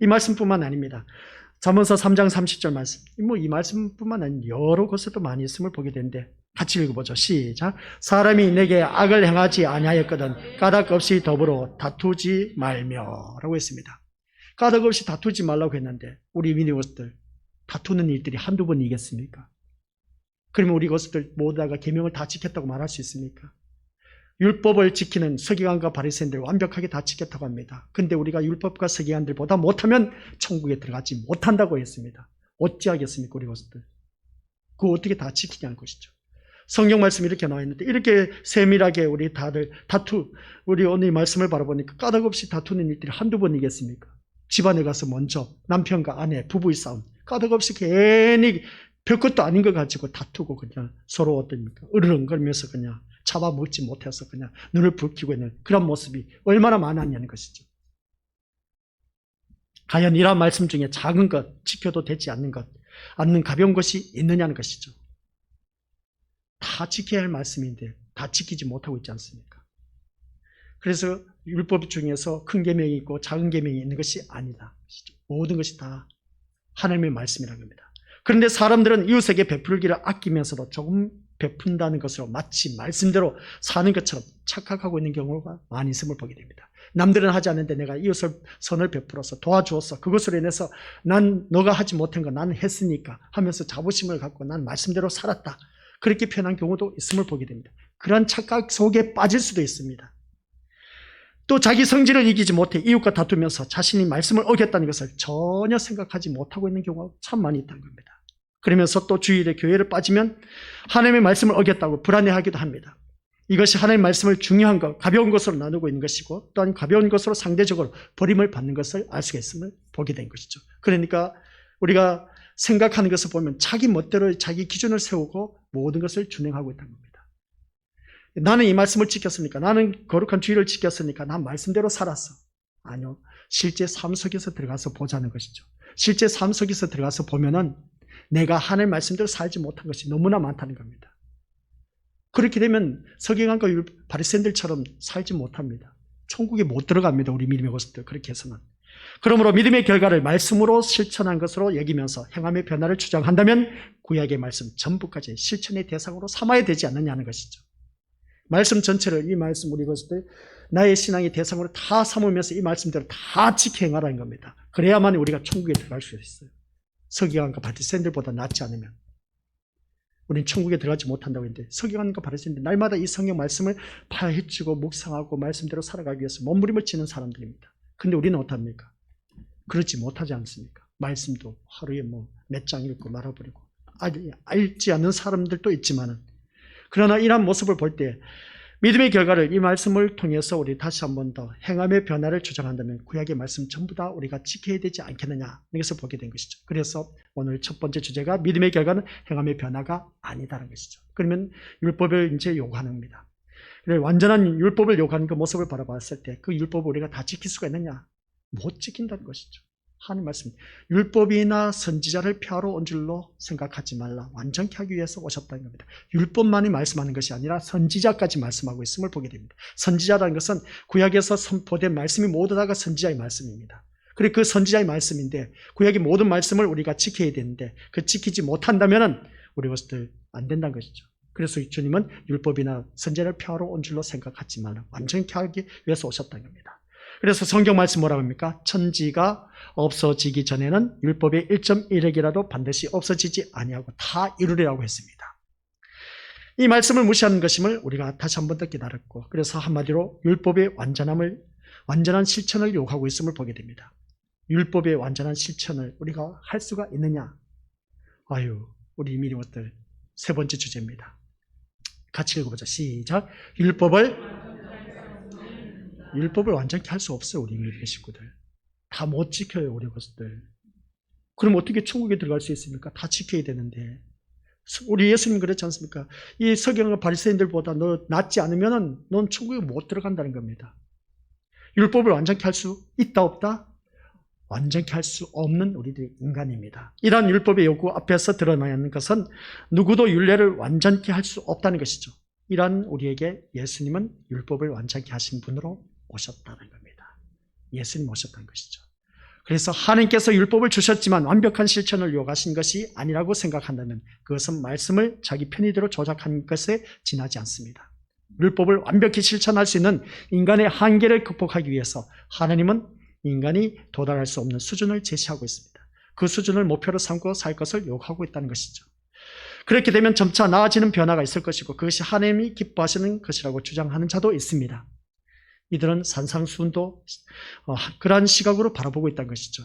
이 말씀뿐만 아닙니다. 잠언서 3장 30절 말씀. 이 말씀뿐만 아니라 여러 곳에도 많이 있음을 보게 되는데 같이 읽어보죠. 시작. 사람이 내게 악을 행하지 아니하였거든 까닭 없이 더불어 다투지 말며 라고 했습니다. 까닭 없이 다투지 말라고 했는데 우리 믿음으로들 다투는 일들이 한두 번이겠습니까? 그러면 우리 것들 모두 다가 계명을 다 지켰다고 말할 수 있습니까? 율법을 지키는 서기관과 바리새인들 완벽하게 다 지켰다고 합니다. 근데 우리가 율법과 서기관들보다 못하면 천국에 들어가지 못한다고 했습니다. 어찌하겠습니까, 우리 것들? 그거 어떻게 다 지키냐는 것이죠. 성경 말씀이 이렇게 나와 있는데 이렇게 세밀하게 우리 다들 우리 오늘 말씀을 바라보니까 까닭 없이 다투는 일들이 한두 번이겠습니까? 집안에 가서 먼저 남편과 아내, 부부의 싸움, 까닭 없이 괜히 별것도 아닌 거 가지고 다투고 그냥 서로 어떻습니까? 으르렁거리면서 그냥 잡아먹지 못해서 그냥 눈을 붉히고 있는 그런 모습이 얼마나 많았냐는 것이죠. 과연 이러한 말씀 중에 작은 것, 지켜도 되지 않는 것, 않는 가벼운 것이 있느냐는 것이죠. 다 지켜야 할 말씀인데 다 지키지 못하고 있지 않습니까? 그래서 율법 중에서 큰 계명이 있고 작은 계명이 있는 것이 아니다. 모든 것이 다 하나님의 말씀이라는 겁니다. 그런데 사람들은 이웃에게 베풀기를 아끼면서도 조금 베푼다는 것으로 마치 말씀대로 사는 것처럼 착각하고 있는 경우가 많이 있음을 보게 됩니다. 남들은 하지 않는데 내가 이웃을 선을 베풀어서 도와주었어. 그것으로 인해서 난 너가 하지 못한 거 나는 했으니까 하면서 자부심을 갖고 난 말씀대로 살았다. 그렇게 표현한 경우도 있음을 보게 됩니다. 그런 착각 속에 빠질 수도 있습니다. 또 자기 성질을 이기지 못해 이웃과 다투면서 자신이 말씀을 어겼다는 것을 전혀 생각하지 못하고 있는 경우가 참 많이 있다는 겁니다. 그러면서 또 주일에 교회를 빠지면 하나님의 말씀을 어겼다고 불안해하기도 합니다. 이것이 하나님의 말씀을 중요한 것, 가벼운 것으로 나누고 있는 것이고 또한 가벼운 것으로 상대적으로 버림을 받는 것을 알 수가 있음을 보게 된 것이죠. 그러니까 우리가 생각하는 것을 보면 자기 멋대로 자기 기준을 세우고 모든 것을 준행하고 있다는 겁니다. 나는 이 말씀을 지켰으니까, 나는 거룩한 주의를 지켰으니까 난 말씀대로 살았어. 아니요. 실제 삶 속에서 들어가서 보자는 것이죠. 실제 삶 속에서 들어가서 보면은 내가 하나님의 말씀대로 살지 못한 것이 너무나 많다는 겁니다. 그렇게 되면 서기관과 바리새인들처럼 살지 못합니다. 천국에 못 들어갑니다. 우리 믿음의 것들 그렇게 해서는. 그러므로 믿음의 결과를 말씀으로 실천한 것으로 여기면서 행함의 변화를 주장한다면 구약의 말씀 전부까지 실천의 대상으로 삼아야 되지 않느냐는 것이죠. 말씀 전체를 이 말씀 우리 것들 나의 신앙의 대상으로 다 삼으면서 이 말씀대로 다 지켜 행하라는 겁니다. 그래야만 우리가 천국에 들어갈 수 있어요. 서기관과 바리새인들보다 낫지 않으면 우리는 천국에 들어가지 못한다고 했는데, 서기관과 바리새인들 날마다 이 성경 말씀을 파헤치고 묵상하고 말씀대로 살아가기 위해서 몸부림을 치는 사람들입니다. 근데 우리는 어떻습니까? 그렇지 못하지 않습니까? 말씀도 하루에 몇 장 읽고 말아버리고 알지 않는 사람들도 있지만은, 그러나 이러한 모습을 볼 때 믿음의 결과를 이 말씀을 통해서 우리 다시 한 번 더 행함의 변화를 주장한다면 구약의 말씀 전부 다 우리가 지켜야 되지 않겠느냐, 이것을 보게 된 것이죠. 그래서 오늘 첫 번째 주제가 믿음의 결과는 행함의 변화가 아니다라는 것이죠. 그러면 율법을 이제 요구하는 겁니다. 완전한 율법을 요구하는 그 모습을 바라봤을 때 그 율법을 우리가 다 지킬 수가 있느냐? 못 지킨다는 것이죠. 하나님 말씀, 율법이나 선지자를 폐하러 온 줄로 생각하지 말라. 완전케 하기 위해서 오셨다는 겁니다. 율법만이 말씀하는 것이 아니라 선지자까지 말씀하고 있음을 보게 됩니다. 선지자라는 것은 구약에서 선포된 말씀이 모두 다가 선지자의 말씀입니다. 그리고 그 선지자의 말씀인데 구약의 모든 말씀을 우리가 지켜야 되는데 그 지키지 못한다면 우리 것들 안 된다는 것이죠. 그래서 주님은 율법이나 선지자를 폐하러 온 줄로 생각하지 말라. 완전케 하기 위해서 오셨다는 겁니다. 그래서 성경 말씀 뭐라고 합니까? 천지가 없어지기 전에는 율법의 1.1획이라도 반드시 없어지지 아니하고 다 이루리라고 했습니다. 이 말씀을 무시하는 것임을 우리가 다시 한 번 더 깨달았고, 그래서 한마디로 율법의 완전한 실천을 요구하고 있음을 보게 됩니다. 율법의 완전한 실천을 우리가 할 수가 있느냐? 우리 미리 것들 세 번째 주제입니다. 같이 읽어보자. 시작. 율법을 완전히 할 수 없어요. 우리 믿음의 식구들 다 못 지켜요. 우리 것들. 그럼 어떻게 천국에 들어갈 수 있습니까? 다 지켜야 되는데. 우리 예수님 그렇지 않습니까? 이 서기관과 바리새인들보다 너 낫지 않으면 넌 천국에 못 들어간다는 겁니다. 율법을 완전히 할 수 있다 없다? 완전히 할 수 없는 우리들이 인간입니다. 이러한 율법의 요구 앞에서 드러나는 것은 누구도 율례를 완전히 할 수 없다는 것이죠. 이러한 우리에게 예수님은 율법을 완전히 하신 분으로 오셨다는 겁니다. 예수님 오셨다는 것이죠. 그래서 하나님께서 율법을 주셨지만 완벽한 실천을 요구하신 것이 아니라고 생각한다면 그것은 말씀을 자기 편의대로 조작한 것에 지나지 않습니다. 율법을 완벽히 실천할 수 있는 인간의 한계를 극복하기 위해서 하나님은 인간이 도달할 수 없는 수준을 제시하고 있습니다. 그 수준을 목표로 삼고 살 것을 요구하고 있다는 것이죠. 그렇게 되면 점차 나아지는 변화가 있을 것이고 그것이 하나님이 기뻐하시는 것이라고 주장하는 자도 있습니다. 이들은 산상수훈도 그러한 시각으로 바라보고 있다는 것이죠.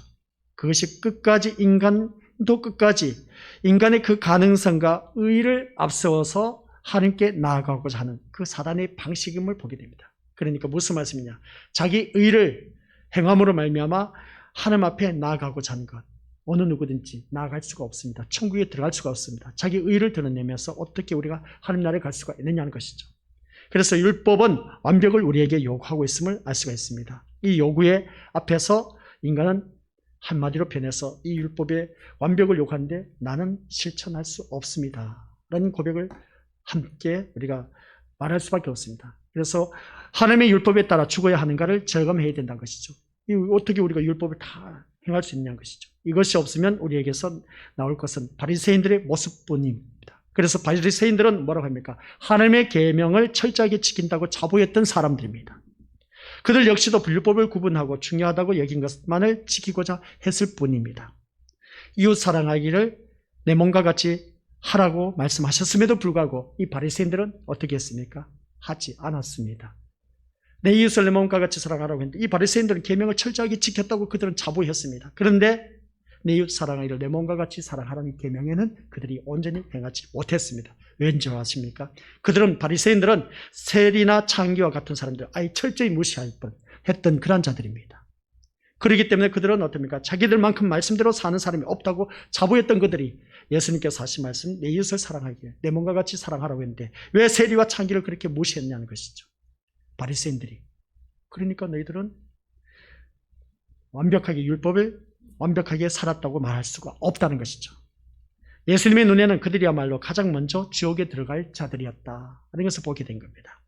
그것이 인간도 끝까지 인간의 그 가능성과 의의를 앞세워서 하나님께 나아가고자 하는 그 사단의 방식임을 보게 됩니다. 그러니까 무슨 말씀이냐? 자기 의의를 행함으로 말미암아 하나님 앞에 나아가고자 하는 것. 어느 누구든지 나아갈 수가 없습니다. 천국에 들어갈 수가 없습니다. 자기 의의를 드러내면서 어떻게 우리가 하나님 나라에 갈 수가 있느냐는 것이죠. 그래서 율법은 완벽을 우리에게 요구하고 있음을 알 수가 있습니다. 이 요구의 앞에서 인간은 한마디로 변해서 이 율법의 완벽을 요구하는데 나는 실천할 수 없습니다. 라는 고백을 함께 우리가 말할 수밖에 없습니다. 그래서 하나님의 율법에 따라 죽어야 하는가를 절감해야 된다는 것이죠. 어떻게 우리가 율법을 다 행할 수 있냐는 것이죠. 이것이 없으면 우리에게서 나올 것은 바리새인들의 모습뿐입니다. 그래서 바리새인들은 뭐라고 합니까? 하나님의 계명을 철저하게 지킨다고 자부했던 사람들입니다. 그들 역시도 율법을 구분하고 중요하다고 여긴 것만을 지키고자 했을 뿐입니다. 이웃 사랑하기를 내 몸과 같이 하라고 말씀하셨음에도 불구하고 이 바리새인들은 어떻게 했습니까? 하지 않았습니다. 내 이웃을 내 몸과 같이 사랑하라고 했는데 이 바리새인들은 계명을 철저하게 지켰다고 그들은 자부했습니다. 그런데 내 이웃 사랑하기를 내 몸과 같이 사랑하라는 계명에는 그들이 온전히 행하지 못했습니다. 왠지 아십니까? 바리새인들은 세리나 창기와 같은 사람들 아예 철저히 무시할 뻔했던 그런 자들입니다. 그렇기 때문에 그들은 어떻습니까? 자기들만큼 말씀대로 사는 사람이 없다고 자부했던 그들이 예수님께서 하신 말씀 내 이웃을 사랑하기를 내 몸과 같이 사랑하라고 했는데 왜 세리와 창기를 그렇게 무시했냐는 것이죠. 바리새인들이. 그러니까 너희들은 완벽하게 율법을 완벽하게 살았다고 말할 수가 없다는 것이죠. 예수님의 눈에는 그들이야말로 가장 먼저 지옥에 들어갈 자들이었다 하는 것을 보게 된 겁니다.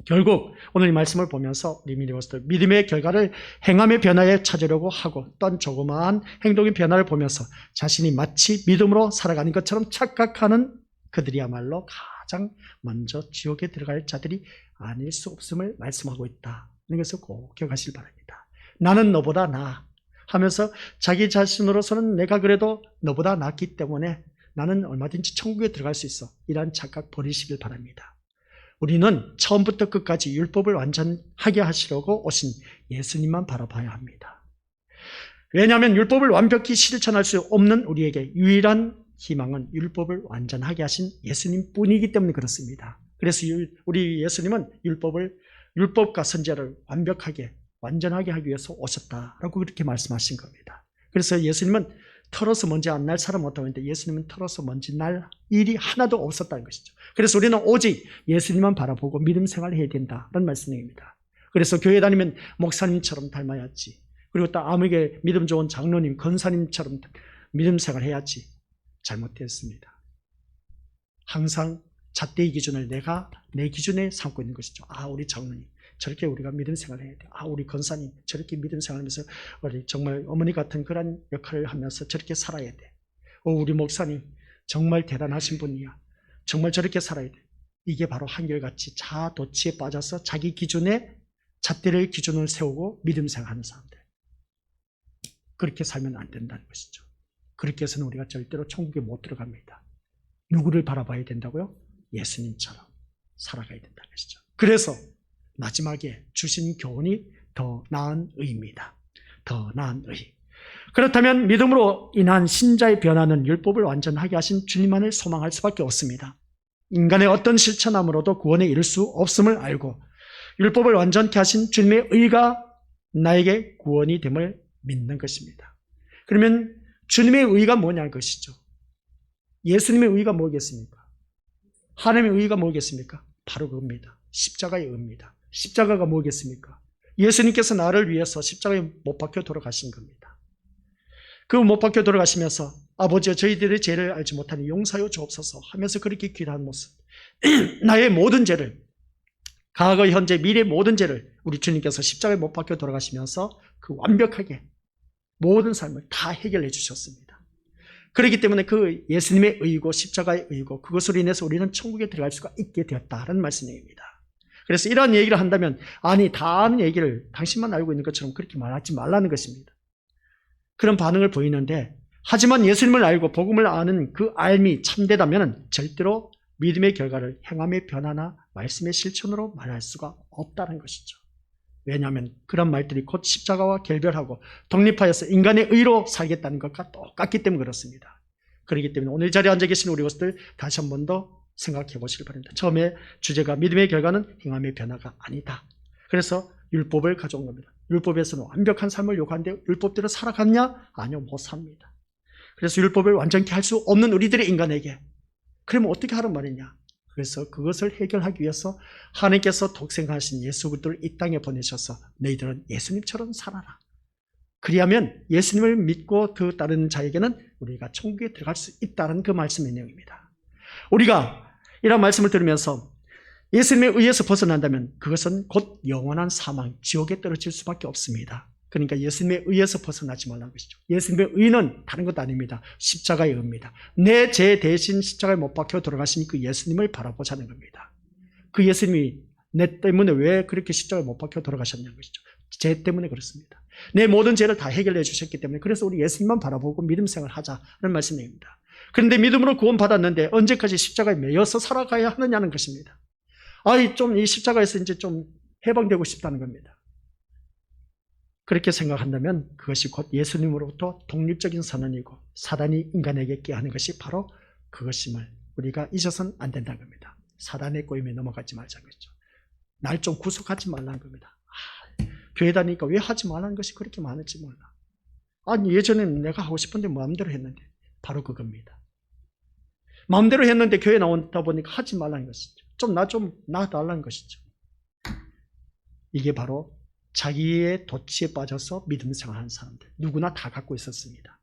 결국 오늘 이 말씀을 보면서 우리 믿음의 결과를 행함의 변화에 찾으려고 하고 어떤 조그마한 행동의 변화를 보면서 자신이 마치 믿음으로 살아가는 것처럼 착각하는 그들이야말로 가장 먼저 지옥에 들어갈 자들이 아닐 수 없음을 말씀하고 있다. 이것을 꼭 기억하시길 바랍니다. 나는 너보다 나아 하면서 자기 자신으로서는 내가 그래도 너보다 낫기 때문에 나는 얼마든지 천국에 들어갈 수 있어. 이러한 착각 버리시길 바랍니다. 우리는 처음부터 끝까지 율법을 완전하게 하시려고 오신 예수님만 바라봐야 합니다. 왜냐하면 율법을 완벽히 실천할 수 없는 우리에게 유일한 희망은 율법을 완전하게 하신 예수님 뿐이기 때문에 그렇습니다. 그래서 우리 예수님은 율법과 선지자를 완벽하게 완전하게 하기 위해서 오셨다라고 그렇게 말씀하신 겁니다. 그래서 예수님은 털어서 먼지 안 날 사람 없다고 했는데 예수님은 털어서 먼지 날 일이 하나도 없었다는 것이죠. 그래서 우리는 오직 예수님만 바라보고 믿음 생활을 해야 된다는 말씀입니다. 그래서 교회 다니면 목사님처럼 닮아야지. 그리고 또 아무에게 믿음 좋은 장로님, 권사님처럼 믿음 생활을 해야지. 잘못되었습니다. 항상 잣대의 기준을 내가 내 기준에 삼고 있는 것이죠. 우리 장로님 저렇게 우리가 믿음 생활을 해야 돼. 우리 권사님 저렇게 믿음 생활하면서 우리 정말 어머니 같은 그런 역할을 하면서 저렇게 살아야 돼. 우리 목사님 정말 대단하신 분이야. 정말 저렇게 살아야 돼. 이게 바로 한결같이 자아도취에 빠져서 자기 기준에 잣대를 기준을 세우고 믿음 생활하는 사람들. 그렇게 살면 안 된다는 것이죠. 그렇게 해서는 우리가 절대로 천국에 못 들어갑니다. 누구를 바라봐야 된다고요? 예수님처럼 살아가야 된다는 것이죠. 그래서 마지막에 주신 교훈이 더 나은 의입니다. 더 나은 의. 그렇다면 믿음으로 인한 신자의 변화는 율법을 완전하게 하신 주님만을 소망할 수밖에 없습니다. 인간의 어떤 실천함으로도 구원에 이를 수 없음을 알고 율법을 완전케 하신 주님의 의가 나에게 구원이 됨을 믿는 것입니다. 그러면 주님의 의가 뭐냐는 것이죠. 예수님의 의가 뭐겠습니까? 하나님의 의가 뭐겠습니까? 바로 그겁니다. 십자가의 의입니다. 십자가가 뭐겠습니까? 예수님께서 나를 위해서 십자가에 못 박혀 돌아가신 겁니다. 그 못 박혀 돌아가시면서 아버지여 저희들의 죄를 알지 못하니 용서하여 주옵소서 하면서 그렇게 기도한 모습. 나의 모든 죄를, 과거, 현재, 미래 모든 죄를 우리 주님께서 십자가에 못 박혀 돌아가시면서 그 완벽하게 모든 삶을 다 해결해 주셨습니다. 그렇기 때문에 그 예수님의 의고 십자가의 의고 그것으로 인해서 우리는 천국에 들어갈 수가 있게 되었다는 말씀입니다. 그래서 이런 얘기를 한다면 다 아는 얘기를 당신만 알고 있는 것처럼 그렇게 말하지 말라는 것입니다. 그런 반응을 보이는데 하지만 예수님을 알고 복음을 아는 그 알미 참되다면 절대로 믿음의 결과를 행함의 변화나 말씀의 실천으로 말할 수가 없다는 것이죠. 왜냐하면 그런 말들이 곧 십자가와 결별하고 독립하여서 인간의 의로 살겠다는 것과 똑같기 때문에 그렇습니다. 그렇기 때문에 오늘 자리에 앉아 계신 우리 것들 다시 한 번 더 생각해 보시길 바랍니다. 처음에 주제가 믿음의 결과는 행함의 변화가 아니다. 그래서 율법을 가져온 겁니다. 율법에서는 완벽한 삶을 요구하는데 율법대로 살아갔냐? 아니요, 못 삽니다. 그래서 율법을 완전히 할 수 없는 우리들의 인간에게 그러면 어떻게 하란 말이냐? 그래서 그것을 해결하기 위해서 하나님께서 독생하신 예수 그리스도를 이 땅에 보내셔서 너희들은 예수님처럼 살아라. 그리하면 예수님을 믿고 그 따르는 자에게는 우리가 천국에 들어갈 수 있다는 그 말씀의 내용입니다. 우리가 이런 말씀을 들으면서 예수님에 의해서 벗어난다면 그것은 곧 영원한 사망, 지옥에 떨어질 수밖에 없습니다. 그러니까 예수님에 의해서 벗어나지 말라는 것이죠. 예수님의 의는 다른 것도 아닙니다. 십자가의 의입니다. 내 죄 대신 십자가에 못 박혀 돌아가신 그 예수님을 바라보자는 겁니다. 그 예수님이 내 때문에 왜 그렇게 십자가에 못 박혀 돌아가셨냐는 것이죠. 죄 때문에 그렇습니다. 내 모든 죄를 다 해결해 주셨기 때문에 그래서 우리 예수님만 바라보고 믿음 생활을 하자는 말씀입니다. 그런데 믿음으로 구원받았는데 언제까지 십자가에 매여서 살아가야 하느냐는 것입니다. 좀 이 십자가에서 이제 좀 해방되고 싶다는 겁니다. 그렇게 생각한다면 그것이 곧 예수님으로부터 독립적인 선언이고 사단이 인간에게 꾀하는 것이 바로 그것임을 우리가 잊어서는 안 된다는 겁니다. 사단의 꼬임에 넘어가지 말자는 것이죠. 날 좀 구속하지 말라는 겁니다. 교회 다니니까 왜 하지 말라는 것이 그렇게 많을지 몰라. 예전에는 내가 하고 싶은데 마음대로 했는데 바로 그겁니다. 마음대로 했는데 교회 나온다 보니까 하지 말라는 것이죠. 좀 놔달라는 것이죠. 이게 바로 자기의 도취에 빠져서 믿음 생활하는 사람들 누구나 다 갖고 있었습니다.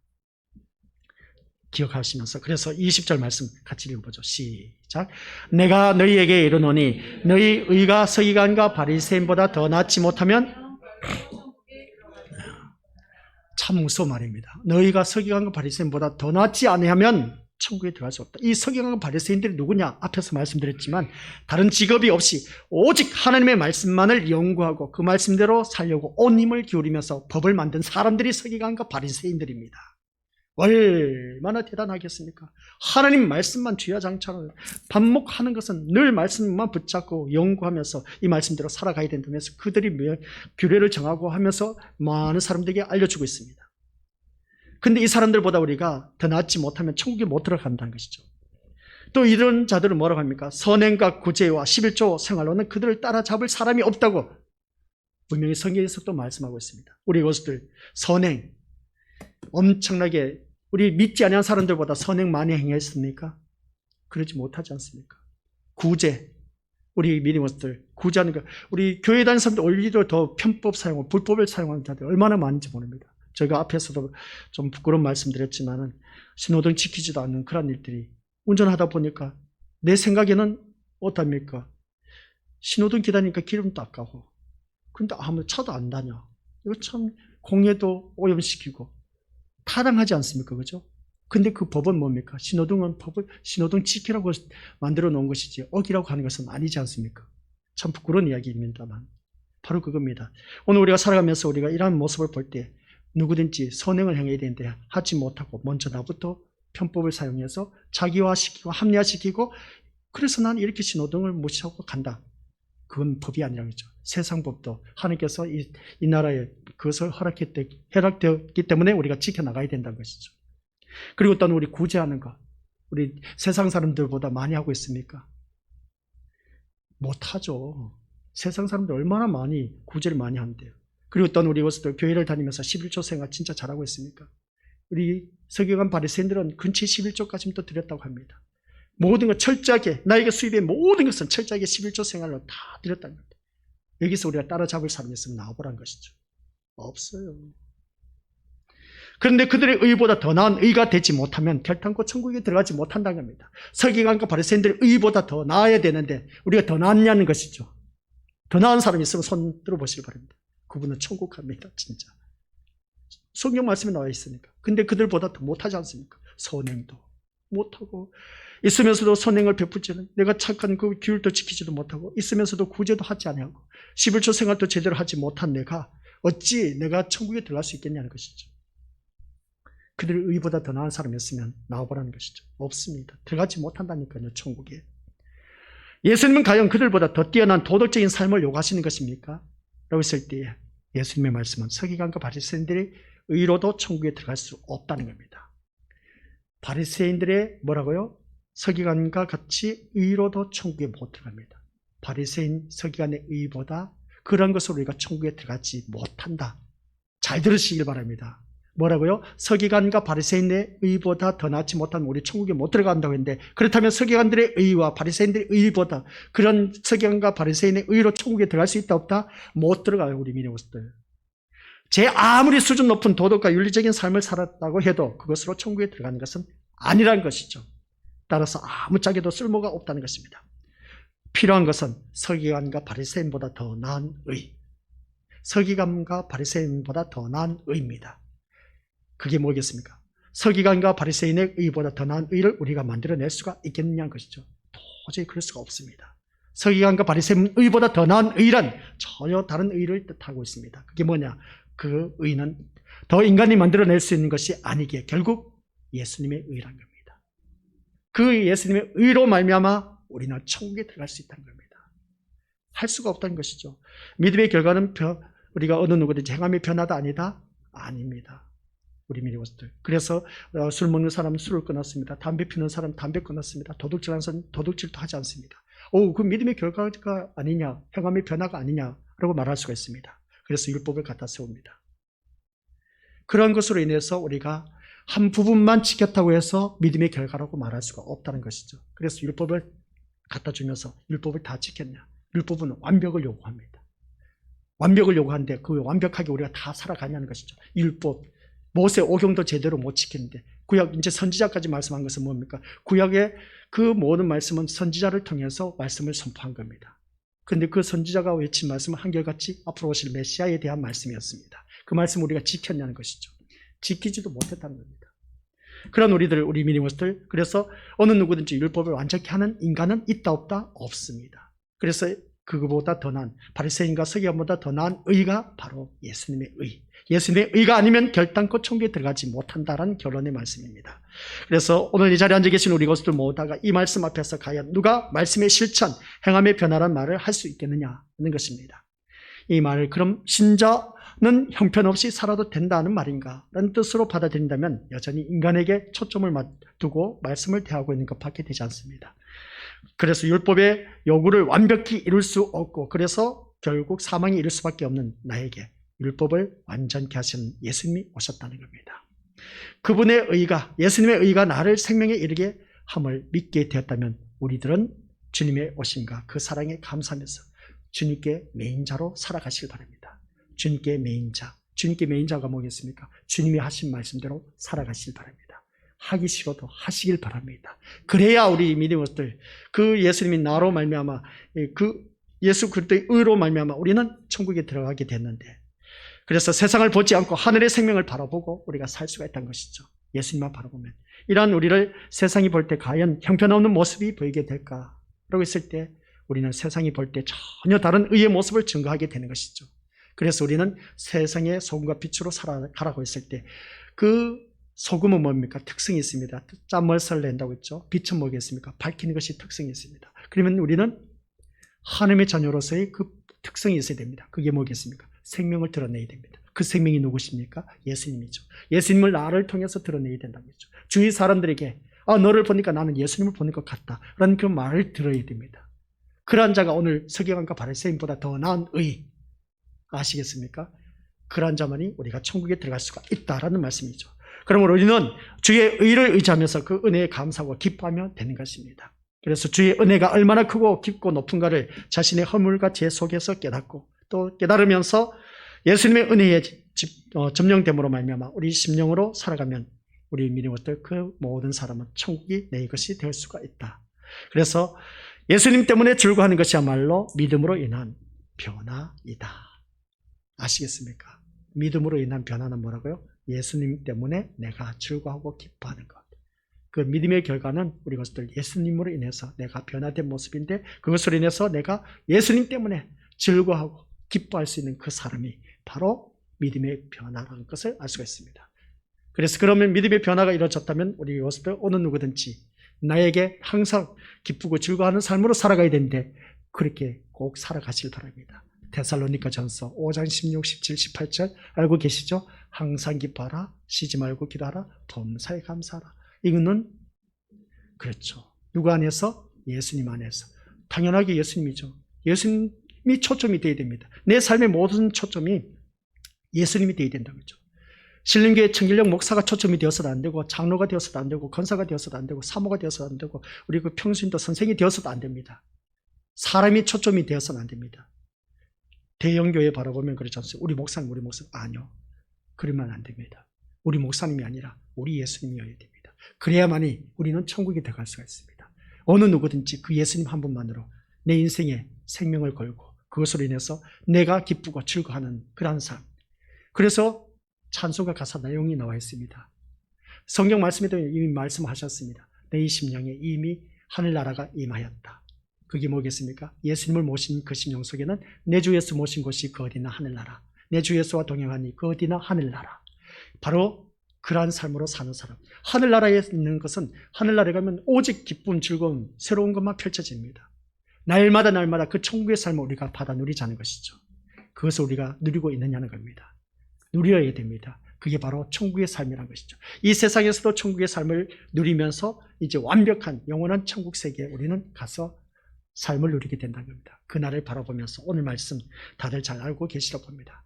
기억하시면서 그래서 20절 말씀 같이 읽어보죠. 시작. 내가 너희에게 이르노니 너희 의가 서기관과 바리새인보다 더 낫지 못하면 참 무서운 말입니다. 너희가 서기관과 바리새인보다 더 낫지 아니하면 천국에 들어갈 수 없다. 이 서기관과 바리새인들이 누구냐? 앞에서 말씀드렸지만 다른 직업이 없이 오직 하나님의 말씀만을 연구하고 그 말씀대로 살려고 온 힘을 기울이면서 법을 만든 사람들이 서기관과 바리새인들입니다. 얼마나 대단하겠습니까? 하나님 말씀만 주야장창을 반복하는 것은 늘 말씀만 붙잡고 연구하면서 이 말씀대로 살아가야 된다면서 그들이 규례를 정하고 하면서 많은 사람들에게 알려주고 있습니다. 근데 이 사람들보다 우리가 더 낫지 못하면 천국에 못 들어간다는 것이죠. 또 이런 자들은 뭐라고 합니까? 선행과 구제와 11조 생활로는 그들을 따라잡을 사람이 없다고 분명히 성경에서 또 말씀하고 있습니다. 우리 이것들 선행 엄청나게 우리 믿지 않은 사람들보다 선행 많이 행했습니까? 그러지 못하지 않습니까? 구제 우리 믿음원들 구제하는 거 우리 교회 다니는 사람들 오히려 더 편법 사용하고 불법을 사용하는 자들 얼마나 많은지 모릅니다. 제가 앞에서도 좀 부끄러운 말씀드렸지만은 신호등 지키지도 않는 그런 일들이 운전하다 보니까 내 생각에는 어떻습니까? 신호등 기다리니까 기름도 아까워. 근데 아무 차도 안 다녀. 이거 참 공해도 오염시키고 타당하지 않습니까? 그죠? 근데 그 법은 뭡니까? 신호등은 법을 신호등 지키라고 만들어 놓은 것이지 어기라고 하는 것은 아니지 않습니까? 참 부끄러운 이야기입니다만 바로 그겁니다. 오늘 우리가 살아가면서 우리가 이러한 모습을 볼 때 누구든지 선행을 행해야 되는데 하지 못하고 먼저 나부터 편법을 사용해서 자기화시키고 합리화시키고 그래서 난 이렇게 신호등을 무시하고 간다. 그건 법이 아니라는 거죠. 세상 법도 하나님께서 이 나라에 그것을 허락되었기 때문에 우리가 지켜나가야 된다는 것이죠. 그리고 또 우리 구제하는 것. 우리 세상 사람들보다 많이 하고 있습니까? 못하죠. 세상 사람들 얼마나 많이 구제를 많이 하는데요. 그리고 또 우리 이것도 교회를 다니면서 11조 생활 진짜 잘하고 있습니까? 우리 서기관 바리새인들은 근처 11조까지는 또 드렸다고 합니다. 모든 것 철저하게 나에게 수입된 모든 것은 철저하게 11조 생활로 다 드렸다는 겁니다. 여기서 우리가 따라잡을 사람이 있으면 나와보라는 것이죠. 없어요. 그런데 그들의 의보다 더 나은 의가 되지 못하면 결단코 천국에 들어가지 못한다는 겁니다. 서기관과 바리새인들의 의보다 더 나아야 되는데 우리가 더 나았냐는 것이죠. 더 나은 사람이 있으면 손 들어보시기 바랍니다. 그분은 천국 갑니다. 진짜. 성경 말씀에 나와 있으니까. 근데 그들보다 더 못하지 않습니까? 선행도 못하고 있으면서도 선행을 베푸지는 내가 착한 그 규율도 지키지도 못하고 있으면서도 구제도 하지 아니하고 11조 생활도 제대로 하지 못한 내가 어찌 내가 천국에 들어갈 수 있겠냐는 것이죠. 그들의 의보다 더 나은 사람이었으면 나와보라는 것이죠. 없습니다. 들어가지 못한다니까요. 천국에. 예수님은 과연 그들보다 더 뛰어난 도덕적인 삶을 요구하시는 것입니까? 라고 했을 때 예수님의 말씀은 서기관과 바리새인들의 의로도 천국에 들어갈 수 없다는 겁니다. 바리새인들의 뭐라고요? 서기관과 같이 의로도 천국에 못 들어갑니다. 바리새인 서기관의 의보다 그런 것으로 우리가 천국에 들어가지 못한다. 잘 들으시길 바랍니다. 뭐라고요? 서기관과 바리새인의 의보다 더 낫지 못하면 우리 천국에 못 들어간다고 했는데 그렇다면 서기관들의 의와 바리새인들의 의보다 그런 서기관과 바리새인의 의로 천국에 들어갈 수 있다 없다? 못 들어가요. 우리 믿음으로서들. 제 아무리 수준 높은 도덕과 윤리적인 삶을 살았다고 해도 그것으로 천국에 들어가는 것은 아니라는 것이죠. 따라서 아무짝에도 쓸모가 없다는 것입니다. 필요한 것은 서기관과 바리새인보다 더 나은 의, 서기관과 바리새인보다 더 나은 의입니다. 그게 뭐겠습니까? 서기관과 바리새인의 의보다 더 나은 의를 우리가 만들어낼 수가 있겠느냐는 것이죠. 도저히 그럴 수가 없습니다. 서기관과 바리새인 의보다 더 나은 의란 전혀 다른 의를 뜻하고 있습니다. 그게 뭐냐? 그 의는 더 인간이 만들어낼 수 있는 것이 아니기에 결국 예수님의 의란 겁니다. 그 예수님의 의로 말미암아 우리는 천국에 들어갈 수 있다는 겁니다. 할 수가 없다는 것이죠. 믿음의 결과는 우리가 어느 누구든지 행함이 변하다 아니다? 아닙니다. 우리 믿음들. 그래서 술 먹는 사람은 술을 끊었습니다. 담배 피우는 사람은 담배 끊었습니다. 도둑질하는 사람은 도둑질도 하지 않습니다. 그 믿음의 결과가 아니냐, 행함의 변화가 아니냐라고 말할 수가 있습니다. 그래서 율법을 갖다 세웁니다. 그런 것으로 인해서 우리가 한 부분만 지켰다고 해서 믿음의 결과라고 말할 수가 없다는 것이죠. 그래서 율법을 갖다 주면서 율법을 다 지켰냐? 율법은 완벽을 요구합니다. 완벽을 요구하는데 그 완벽하게 우리가 다 살아가냐는 것이죠. 율법, 모세 오경도 제대로 못 지키는데 구약 이제 선지자까지 말씀한 것은 뭡니까? 구약의 그 모든 말씀은 선지자를 통해서 말씀을 선포한 겁니다. 그런데 그 선지자가 외친 말씀은 한결같이 앞으로 오실 메시아에 대한 말씀이었습니다. 그 말씀을 우리가 지켰냐는 것이죠. 지키지도 못했다는 겁니다. 그런 우리 믿음들, 그래서 어느 누구든지 율법을 완전히 하는 인간은 있다 없다? 없습니다. 그래서 그거보다 더 나은, 바리새인과 서기관보다 더 나은 의가 바로 예수님의 의. 예수님의 의가 아니면 결단코 천국에 들어가지 못한다라는 결론의 말씀입니다. 그래서 오늘 이 자리에 앉아 계신 우리 것들 모두가 이 말씀 앞에서 과연 누가 말씀의 실천, 행함의 변화란 말을 할 수 있겠느냐 하는 것입니다. 이 말을 그럼 신자는 형편없이 살아도 된다는 말인가 라는 뜻으로 받아들인다면 여전히 인간에게 초점을 두고 말씀을 대하고 있는 것밖에 되지 않습니다. 그래서 율법의 요구를 완벽히 이룰 수 없고 그래서 결국 사망에 이를 수밖에 없는 나에게 율법을 완전케 하시는 예수님이 오셨다는 겁니다. 그분의 의가, 예수님의 의가 나를 생명에 이르게 함을 믿게 되었다면 우리들은 주님의 오심과 그 사랑에 감사하면서 주님께 매인자로 살아가시길 바랍니다. 주님께 매인자, 주님께 매인자가 뭐겠습니까? 주님이 하신 말씀대로 살아가시길 바랍니다. 하기 싫어도 하시길 바랍니다. 그래야 우리 믿음들, 그 예수님이 나로 말미암아, 그 예수 그리스도의 의로 말미암아 우리는 천국에 들어가게 됐는데, 그래서 세상을 보지 않고 하늘의 생명을 바라보고 우리가 살 수가 있다는 것이죠. 예수님만 바라보면. 이러한 우리를 세상이 볼 때 과연 형편없는 모습이 보이게 될까? 라고 했을 때 우리는 세상이 볼 때 전혀 다른 의의 모습을 증거하게 되는 것이죠. 그래서 우리는 세상의 소금과 빛으로 살아가라고 했을 때 그 소금은 뭡니까? 특성이 있습니다. 짠물살을 낸다고 했죠. 빛은 뭐겠습니까? 밝히는 것이 특성이 있습니다. 그러면 우리는 하나님의 자녀로서의 그 특성이 있어야 됩니다. 그게 뭐겠습니까? 생명을 드러내야 됩니다. 그 생명이 누구십니까? 예수님이죠. 예수님을 나를 통해서 드러내야 된다고 했죠. 주위 사람들에게 너를 보니까 나는 예수님을 보는 것 같다 라는 그 말을 들어야 됩니다. 그러한 자가 오늘 서기관과 바리새인보다 더 나은 의, 아시겠습니까? 그러한 자만이 우리가 천국에 들어갈 수가 있다라는 말씀이죠. 그러므로 우리는 주의 의를 의지하면서 그 은혜에 감사하고 기뻐하며 되는 것입니다. 그래서 주의 은혜가 얼마나 크고 깊고 높은가를 자신의 허물과 죄 속에서 깨닫고 또 깨달으면서 예수님의 은혜에 점령됨으로 말미암아 우리 심령으로 살아가면 우리 믿음으로 그 모든 사람은 천국이 내 것이 될 수가 있다. 그래서 예수님 때문에 즐거워하는 것이야말로 믿음으로 인한 변화이다. 아시겠습니까? 믿음으로 인한 변화는 뭐라고요? 예수님 때문에 내가 즐거워하고 기뻐하는 것. 그 믿음의 결과는 우리 것들 예수님으로 인해서 내가 변화된 모습인데 그것으로 인해서 내가 예수님 때문에 즐거워하고 기뻐할 수 있는 그 사람이 바로 믿음의 변화라는 것을 알 수가 있습니다. 그래서 그러면 믿음의 변화가 이루어졌다면 우리 것들 어느 누구든지 나에게 항상 기쁘고 즐거워하는 삶으로 살아가야 되는데 그렇게 꼭 살아가실 바랍니다. 데살로니가전서 5장 16, 17, 18절 알고 계시죠? 항상 기뻐하라, 쉬지 말고 기도하라, 범사에 감사하라. 이거는 그렇죠. 누구 안에서? 예수님 안에서. 당연하게 예수님이죠. 예수님이 초점이 되어야 됩니다. 내 삶의 모든 초점이 예수님이 되어야 된다고 했죠. 신림교회 청길령 목사가 초점이 되어서도 안 되고 장로가 되어서도 안 되고 권사가 되어서도 안 되고 사모가 되어서도 안 되고 우리 그 평신도 선생이 되어서도 안 됩니다. 사람이 초점이 되어서는 안 됩니다. 대형교회 바라보면 그렇지 않습니까? 우리 목사님 아니요. 그러면 안 됩니다. 우리 목사님이 아니라 우리 예수님이어야 됩니다. 그래야만이 우리는 천국에 들어갈 수가 있습니다. 어느 누구든지 그 예수님 한 분만으로 내 인생에 생명을 걸고 그것으로 인해서 내가 기쁘고 즐거워하는 그러한 삶. 그래서 찬송가 가사 내용이 나와 있습니다. 성경 말씀에도 이미 말씀하셨습니다. 내 심령에 이미 하늘나라가 임하였다. 그게 뭐겠습니까? 예수님을 모신 그 심령 속에는 내 주 예수 모신 곳이 그 어디나 하늘나라, 내 주 예수와 동행하니 그 어디나 하늘나라. 바로 그러한 삶으로 사는 사람. 하늘나라에 있는 것은 하늘나라에 가면 오직 기쁨, 즐거움, 새로운 것만 펼쳐집니다. 날마다 그 천국의 삶을 우리가 받아 누리자는 것이죠. 그것을 우리가 누리고 있느냐는 겁니다. 누려야 됩니다. 그게 바로 천국의 삶이라는 것이죠. 이 세상에서도 천국의 삶을 누리면서 이제 완벽한 영원한 천국 세계에 우리는 가서 삶을 누리게 된다는 겁니다. 그날을 바라보면서 오늘 말씀 다들 잘 알고 계시라고 봅니다.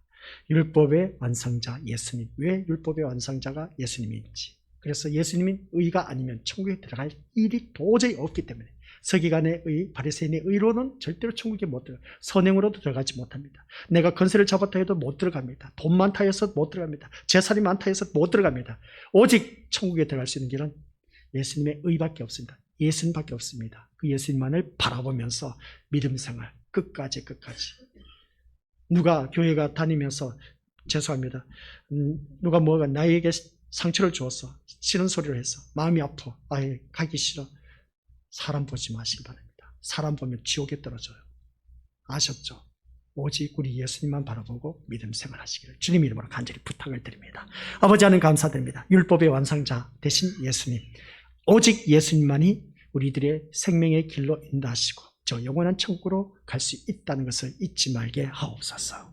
율법의 완성자 예수님. 왜 율법의 완성자가 예수님인지. 그래서 예수님이 의가 아니면 천국에 들어갈 일이 도저히 없기 때문에 서기관의 의, 바리새인의 의로는 절대로 천국에 못 들어가요. 선행으로도 들어가지 못합니다. 내가 건세를 잡았다 해도 못 들어갑니다. 돈 많다 해서 못 들어갑니다. 재산이 많다 해서 못 들어갑니다. 오직 천국에 들어갈 수 있는 길은 예수님의 의밖에 없습니다. 예수님밖에 없습니다. 그 예수님만을 바라보면서 믿음 생활 끝까지 누가 교회가 다니면서 죄송합니다. 누가 뭐가 나에게 상처를 주어서 싫은 소리를 해서 마음이 아파. 아예 가기 싫어. 사람 보지 마시기 바랍니다. 사람 보면 지옥에 떨어져요. 아셨죠? 오직 우리 예수님만 바라보고 믿음 생활하시기를 주님 이름으로 간절히 부탁을 드립니다. 아버지 하나님 감사드립니다. 율법의 완성자 대신 예수님, 오직 예수님만이 우리들의 생명의 길로 인도하시고 저 영원한 천국으로 갈 수 있다는 것을 잊지 말게 하옵소서.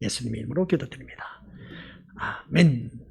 예수님의 이름으로 기도드립니다. 아멘.